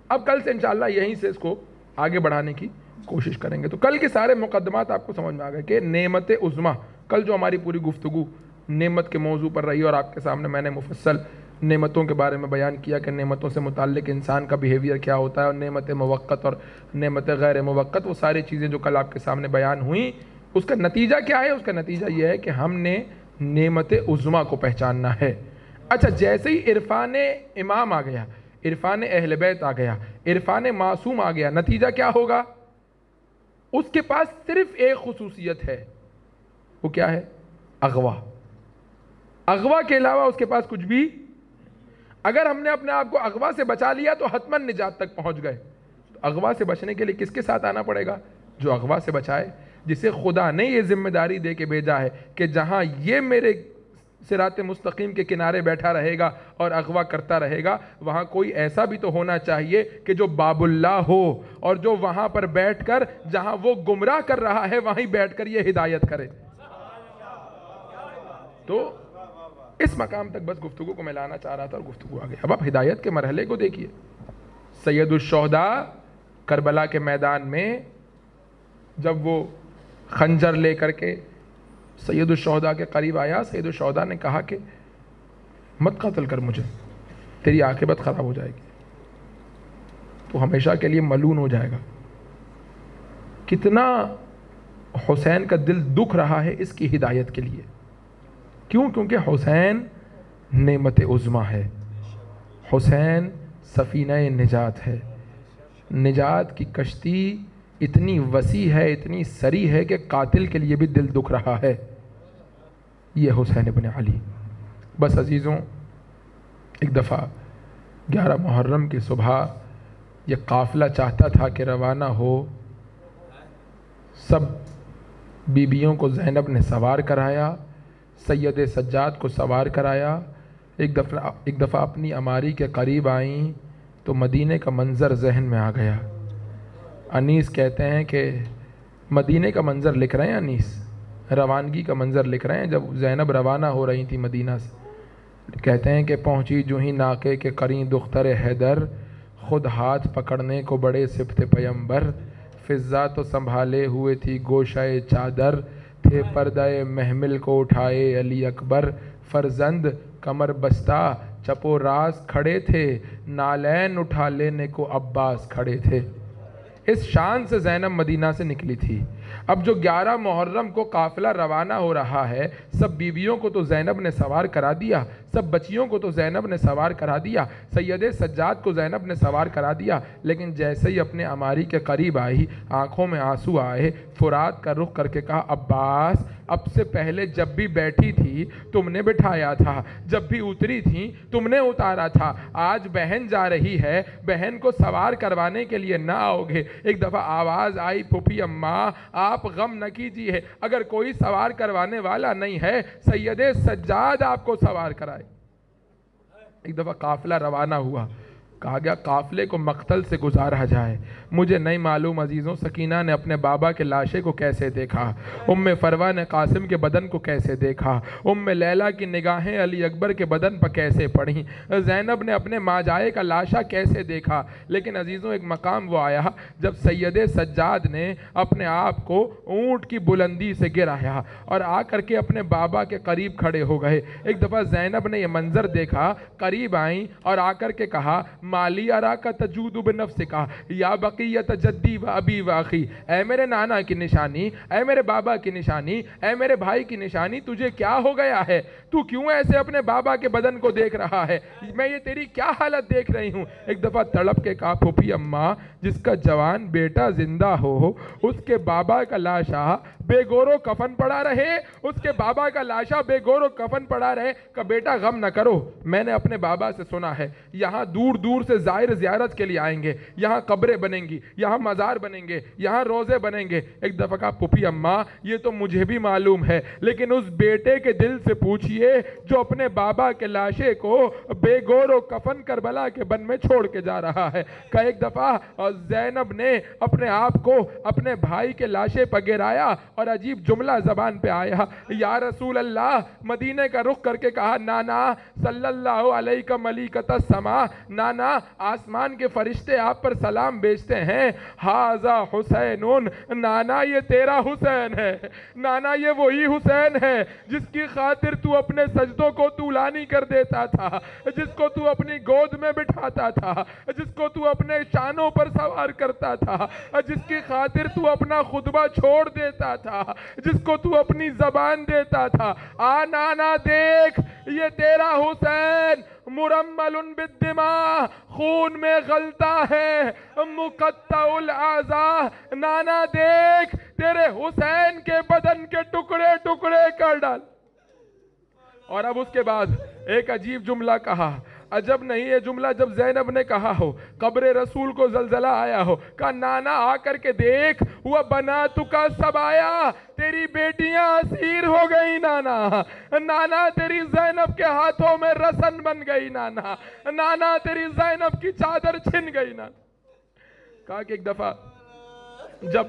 اب کل سے انشاءاللہ یہیں سے اس کو آگے بڑھانے کی کوشش کریں گے۔ تو کل کے سارے مقدمات آپ کو سمجھ میں آ گئے کہ نعمت عظمیٰ، کل جو ہماری پوری گفتگو نعمت کے موضوع پر رہی اور آپ کے سامنے میں نے مفصل نعمتوں کے بارے میں بیان کیا کہ نعمتوں سے متعلق انسان کا بیہیویئر کیا ہوتا ہے، اور نعمت موقت اور نعمت غیر موقت، وہ ساری چیزیں جو کل آپ کے سامنے بیان ہوئیں، اس کا نتیجہ کیا ہے؟ اس کا نتیجہ یہ ہے کہ ہم نے نعمت عظمیٰ کو پہچاننا ہے۔ اچھا، جیسے ہی عرفان امام آ گیا، عرفان اہل بیت آ گیا، عرفان معصوم آ گیا، نتیجہ کیا ہوگا؟ اس کے پاس صرف ایک خصوصیت ہے، وہ کیا ہے؟ اغوا۔ اغوا کے علاوہ اس کے پاس کچھ بھی، اگر ہم نے اپنے آپ کو اغوا سے بچا لیا تو حتماً نجات تک پہنچ گئے۔ اغوا سے بچنے کے لیے کس کے ساتھ آنا پڑے گا؟ جو اغوا سے بچائے، جسے خدا نے یہ ذمہ داری دے کے بھیجا ہے کہ جہاں یہ میرے صراط مستقیم کے کنارے بیٹھا رہے گا اور اغوا کرتا رہے گا، وہاں کوئی ایسا بھی تو ہونا چاہیے کہ جو باب اللہ ہو، اور جو وہاں پر بیٹھ کر جہاں وہ گمراہ کر رہا ہے وہیں بیٹھ کر یہ ہدایت کرے۔ تو اس مقام تک بس گفتگو کو میں لانا چاہ رہا تھا اور گفتگو آ گئی۔ اب آپ ہدایت کے مرحلے کو دیکھیے۔ سید الشہداء کربلا کے میدان میں جب وہ خنجر لے کر کے سید الشہداء کے قریب آیا، سید الشہداء نے کہا کہ مت قتل کر مجھے، تیری عاقبت خراب ہو جائے گی، تو ہمیشہ کے لیے ملعون ہو جائے گا۔ کتنا حسین کا دل دکھ رہا ہے اس کی ہدایت کے لیے۔ کیوں؟ کیونکہ حسین نعمت عظمیٰ ہے، حسین سفینہ نجات ہے۔ نجات کی کشتی اتنی وسیع ہے، اتنی سری ہے کہ قاتل کے لیے بھی دل دکھ رہا ہے۔ یہ حسین ابن علی۔ بس عزیزوں، ایک دفعہ 11 محرم کی صبح یہ قافلہ چاہتا تھا کہ روانہ ہو، سب بیبیوں کو زینب نے سوار کرایا، سید سجاد کو سوار کرایا۔ ایک دفعہ اپنی اماری کے قریب آئیں تو مدینے کا منظر ذہن میں آ گیا۔ انیس کہتے ہیں کہ مدینے کا منظر لکھ رہے ہیں، انیس روانگی کا منظر لکھ رہے ہیں جب زینب روانہ ہو رہی تھی مدینہ سے۔ کہتے ہیں کہ پہنچی جو ہی ناقے کے قریں دختر حیدر، خود ہاتھ پکڑنے کو بڑے صفت پیمبر، فضا تو سنبھالے ہوئے تھی گوشہ چادر، تھے پردہ محمل کو اٹھائے علی اکبر، فرزند کمر بستہ چپ و راست کھڑے تھے، نالین اٹھا لینے کو عباس کھڑے تھے۔ اس شان سے زینب مدینہ سے نکلی تھی۔ اب جو 11 محرم کو قافلہ روانہ ہو رہا ہے، سب بیویوں کو تو زینب نے سوار کرا دیا، سب بچیوں کو تو زینب نے سوار کرا دیا، سید سجاد کو زینب نے سوار کرا دیا، لیکن جیسے ہی اپنے اماری کے قریب آئی، آنکھوں میں آنسو آئے، فرات کا رخ کر کے کہا، عباس اب سے پہلے جب بھی بیٹھی تھی تم نے بٹھایا تھا، جب بھی اتری تھی تم نے اتارا تھا، آج بہن جا رہی ہے، بہن کو سوار کروانے کے لیے نہ آؤ گے؟ ایک دفعہ آواز آئی، پھوپھی اماں آپ غم نہ کیجیے، اگر کوئی سوار کروانے والا نہیں ہے سید سجاد آپ کو سوار کرائے۔ ایک دفعہ قافلہ روانہ ہوا، کہا گیا قافلے کو مقتل سے گزارا جائے۔ مجھے نہیں معلوم عزیزوں سکینہ نے اپنے بابا کے لاشے کو کیسے دیکھا، ام فروا نے قاسم کے بدن کو کیسے دیکھا، ام لیلہ کی نگاہیں علی اکبر کے بدن پر کیسے پڑیں، زینب نے اپنے ماجائے کا لاشا کیسے دیکھا۔ لیکن عزیزوں ایک مقام وہ آیا جب سید سجاد نے اپنے آپ کو اونٹ کی بلندی سے گرایا اور آ کر کے اپنے بابا کے قریب کھڑے ہو گئے۔ ایک دفعہ زینب نے یہ منظر دیکھا، قریب آئیں اور آ کر کے کہا مالی اراکا تجود بنفسکا یا بقیت جدی و ابی و اخی، اے میرے نانا کی نشانی، اے میرے بابا کی نشانی، اے میرے بھائی کی نشانی، تجھے کیا ہو گیا ہے؟ تو کیوں ایسے اپنے بابا کے بدن کو دیکھ رہا ہے؟ میں یہ تیری کیا حالت دیکھ رہی ہوں؟ ایک دفعہ تڑپ کے کہا پھوپھی اماں جس کا جوان بیٹا زندہ ہو اس کے بابا کا لاشا بے گور و کفن پڑا رہے، اس کے بابا کا لاشا بے گور و کفن پڑا رہے کہ بیٹا غم نہ کرو، میں نے اپنے بابا سے سنا ہے یہاں دور دور سے زائر زیارت کے لیے آئیں گے، یہاں قبریں بنیں گی، یہاں مزار بنیں گے، یہاں روزے بنیں گے۔ ایک دفعہ کہا پھوپھی اماں یہ تو مجھے بھی معلوم ہے، لیکن اس بیٹے کے دل سے پوچھئے جو اپنے بابا کے لاشے کو بے گور و کفن کربلا کے بن میں چھوڑ کے جا رہا ہے۔ کہ ایک دفعہ زینب نے اپنے آپ کو اپنے بھائی کے لاشے پر گرایا اور عجیب جملہ زبان پہ آیا، یا رسول اللہ، مدینے کا رخ کر کے کہا نانا صلی اللہ علیہ ملیکۃ السما، نانا آسمان کے فرشتے آپ پر سلام بیچتے ہیں، ھذا حسین، نانا یہ تیرا حسین ہے، نانا یہ وہی حسین ہے جس کی خاطر تو اپنے سجدوں کو طولانی کر دیتا تھا، جس کو تو اپنی گود میں بٹھاتا تھا، جس کو تو اپنے شانوں پر سوار کرتا تھا، جس کی خاطر تو اپنا خطبہ چھوڑ دیتا تھا، جس کو تو اپنی زبان دیتا تھا۔ آ نانا دیکھ یہ تیرا حسین مرمل بالدماء، خون میں غلطہ ہے، مقطع الاعضاء، نانا دیکھ تیرے حسین کے بدن کے ٹکڑے ٹکڑے کر ڈال۔ اور اب اس کے بعد ایک عجیب جملہ کہا، عجب نہیں یہ جملہ جب زینب نے کہا ہو، قبر رسول کو زلزلہ آیا ہو، کہا نانا آ کر کے دیکھ وہ بناتک سبایا، تیری بیٹیاں اسیر ہو گئی نانا، نانا تیری زینب کے ہاتھوں میں رسن بن گئی نانا، نانا تیری زینب کی چادر چھن گئی نانا۔ کہا کہ ایک دفعہ جب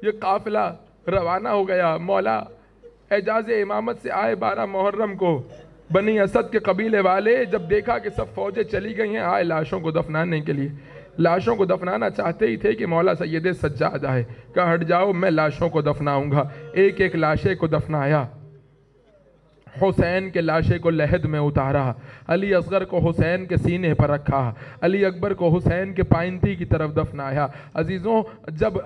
یہ قافلہ روانہ ہو گیا، مولا اعجاز امامت سے آئے 12 محرم کو، بنی اسد کے قبیلے والے جب دیکھا کہ سب فوجیں چلی گئی ہیں، آئے لاشوں کو دفنانے کے لیے۔ لاشوں کو دفنانا چاہتے ہی تھے کہ مولا سید سجاد آئے، کہا ہٹ جاؤ میں لاشوں کو دفناؤں گا۔ ایک ایک لاشے کو دفنایا، حسین کے لاشے کو لحد میں اتارا، علی اصغر کو حسین کے سینے پر رکھا، علی اکبر کو حسین کے پائنتی کی طرف دفنایا۔ عزیزوں جب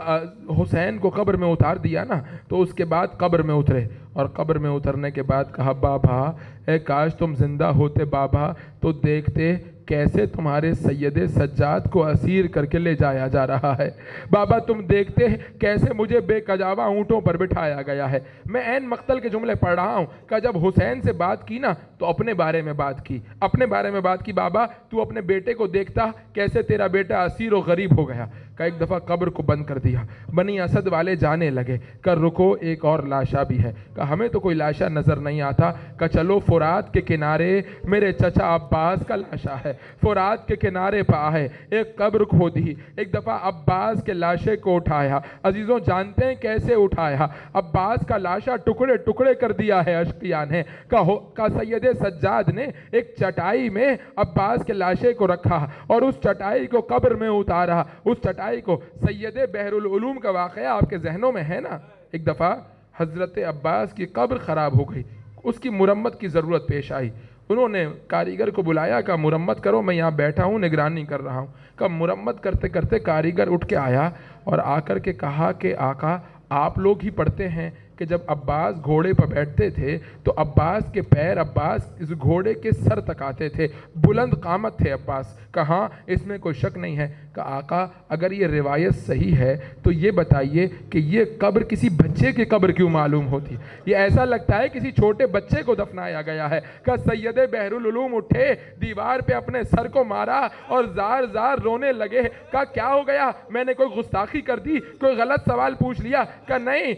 حسین کو قبر میں اتار دیا نا تو اس کے بعد قبر میں اترے، اور قبر میں اترنے کے بعد کہا بابا اے کاش تم زندہ ہوتے بابا تو دیکھتے کیسے تمہارے سید سجاد کو اسیر کر کے لے جایا جا رہا ہے، بابا تم دیکھتے کیسے مجھے بے کجاوا اونٹوں پر بٹھایا گیا ہے۔ میں عین مقتل کے جملے پڑھ رہا ہوں کہ جب حسین سے بات کی نا تو اپنے بارے میں بات کی، اپنے بارے میں بات کی، بابا تو اپنے بیٹے کو دیکھتا کیسے تیرا بیٹا اسیر و غریب ہو گیا۔ کہ ایک دفعہ قبر کو بند کر دیا، بنی اسد والے جانے لگے، کہ رکو ایک اور لاشا بھی ہے، کہ ہمیں تو کوئی لاشا نظر نہیں آتا، کہ چلو فرات کے کنارے میرے چچا عباس کا لاشا ہے، فرات کے کنارے پہ آئے، ایک قبر کھودی، ایک دفعہ عباس کے لاشے کو اٹھایا۔ عزیزوں جانتے ہیں کیسے اٹھایا؟ عباس کا لاشا ٹکڑے ٹکڑے کر دیا ہے اشقیاء نے، کہ سید سجاد نے ایک چٹائی میں عباس کے لاشے کو رکھا اور اس چٹائی کو قبر میں اتارا۔ اس چٹائی کو سید بحر العلوم کا واقعہ آپ کے ذہنوں میں ہے نا، ایک دفعہ حضرت عباس کی قبر خراب ہو گئی، اس کی مرمت کی ضرورت پیش آئی، انہوں نے کاریگر کو بلایا کہ مرمت کرو، میں یہاں بیٹھا ہوں نگرانی کر رہا ہوں۔ کہ مرمت کرتے کرتے کاریگر اٹھ کے آیا اور آ کر کے کہا کہ آقا آپ لوگ ہی پڑھتے ہیں کہ جب عباس گھوڑے پر بیٹھتے تھے تو عباس کے پیر عباس اس گھوڑے کے سر تک آتے تھے، بلند قامت تھے عباس۔ کہاں اس میں کوئی شک نہیں ہے کہ آقا اگر یہ روایت صحیح ہے تو یہ بتائیے کہ یہ قبر کسی بچے کی قبر کیوں معلوم ہوتی؟ یہ ایسا لگتا ہے کسی چھوٹے بچے کو دفنایا گیا ہے۔ کہ سید بحر العلوم اٹھے، دیوار پہ اپنے سر کو مارا اور زار زار رونے لگے۔ کیا ہو گیا؟ میں نے کوئی گستاخی کر دی؟ کوئی غلط سوال پوچھ لیا؟ کہ نہیں،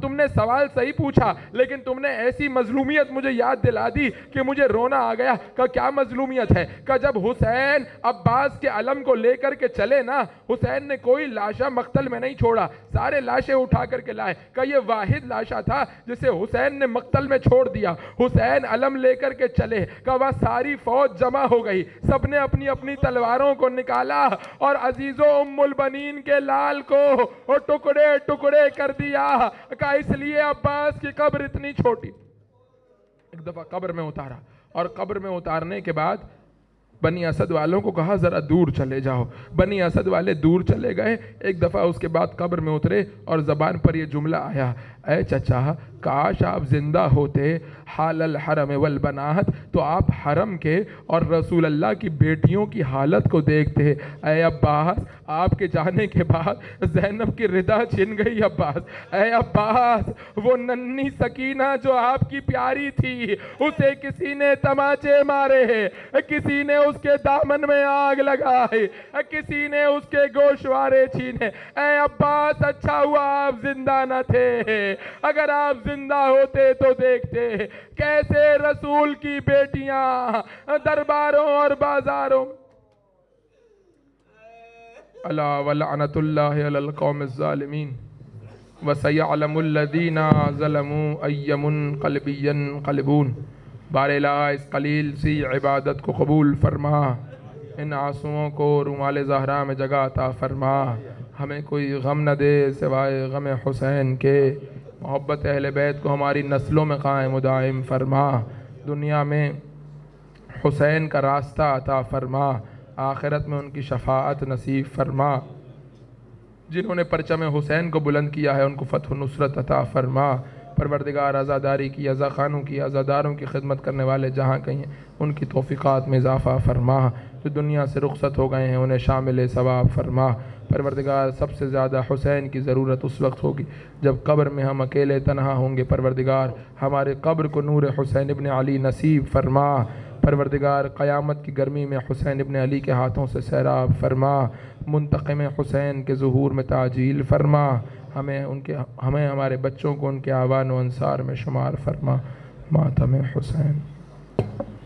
تم نے سوال صحیح پوچھا لیکن تم نے ایسی مظلومیت مجھے یاد دلا دی کہ مجھے رونا آ گیا۔ کہا کیا مظلومیت ہے؟ کہا جب حسین عباس کے علم کو لے کر کے چلے نا، حسین نے کوئی لاشا مقتل میں نہیں چھوڑا، سارے لاشیں اٹھا کر کے لائے۔ کہا یہ واحد لاشا تھا جسے حسین نے مقتل میں چھوڑ دیا۔ حسین علم لے کر کے چلے، کہا وہاں ساری فوج جمع ہو گئی، سب نے اپنی اپنی تلواروں کو نکالا اور عزیز و ام البنین کے لال کو ٹکڑے ٹکڑے کر دیا۔ کہا اس لیے عباس کی قبر اتنی چھوٹی۔ ایک دفعہ قبر میں اتارا اور قبر میں اتارنے کے بعد بنی اسد والوں کو کہا ذرا دور چلے جاؤ۔ بنی اسد والے دور چلے گئے۔ ایک دفعہ اس کے بعد قبر میں اترے اور زبان پر یہ جملہ آیا، اے چچا کاش آپ زندہ ہوتے حال الحرم والبنات تو آپ حرم کے اور رسول اللہ کی بیٹیوں کی حالت کو دیکھتے۔ اے عباس آپ کے جانے کے بعد زینب کی ردا چھن گئی۔ عباس اے عباس وہ ننھی سکینہ جو آپ کی پیاری تھی اسے کسی نے تماچے مارے، کسی نے اس کے دامن میں آگ لگائی، کسی نے اس کے گوشوارے چھینے۔ اے عباس اچھا ہوا آپ زندہ نہ تھے، اگر آپ زندہ ہوتے تو دیکھتے کیسے رسول کی بیٹیاں درباروں اور بازاروں الا ولعنت اللہ علی القوم الظالمین وسیعلم الذین ظلموا ای منقلب ینقلبون۔ بار الہ اس قلیل سی عبادت کو قبول فرما، ان آنسوؤں کو رومال زہرا میں جگہ عطا فرما، ہمیں کوئی غم نہ دے سوائے غم حسین کے، محبت اہل بیت کو ہماری نسلوں میں قائم و دائم فرما، دنیا میں حسین کا راستہ عطا فرما، آخرت میں ان کی شفاعت نصیب فرما، جنہوں نے پرچم حسین کو بلند کیا ہے ان کو فتح و نصرت عطا فرما۔ پروردگار عزاداری کی، عزا خانوں کی، عزاداروں کی خدمت کرنے والے جہاں کہیں ان کی توفیقات میں اضافہ فرما، جو دنیا سے رخصت ہو گئے ہیں انہیں شامل ثواب فرما۔ پروردگار سب سے زیادہ حسین کی ضرورت اس وقت ہوگی جب قبر میں ہم اکیلے تنہا ہوں گے۔ پروردگار ہمارے قبر کو نور حسین ابن علی نصیب فرما۔ پروردگار قیامت کی گرمی میں حسین ابن علی کے ہاتھوں سے سیراب فرما، منتقم حسین کے ظہور میں تعجیل فرما، ہمیں ہمارے بچوں کو ان کے اعوان و انصار میں شمار فرما۔ ماتم حسین۔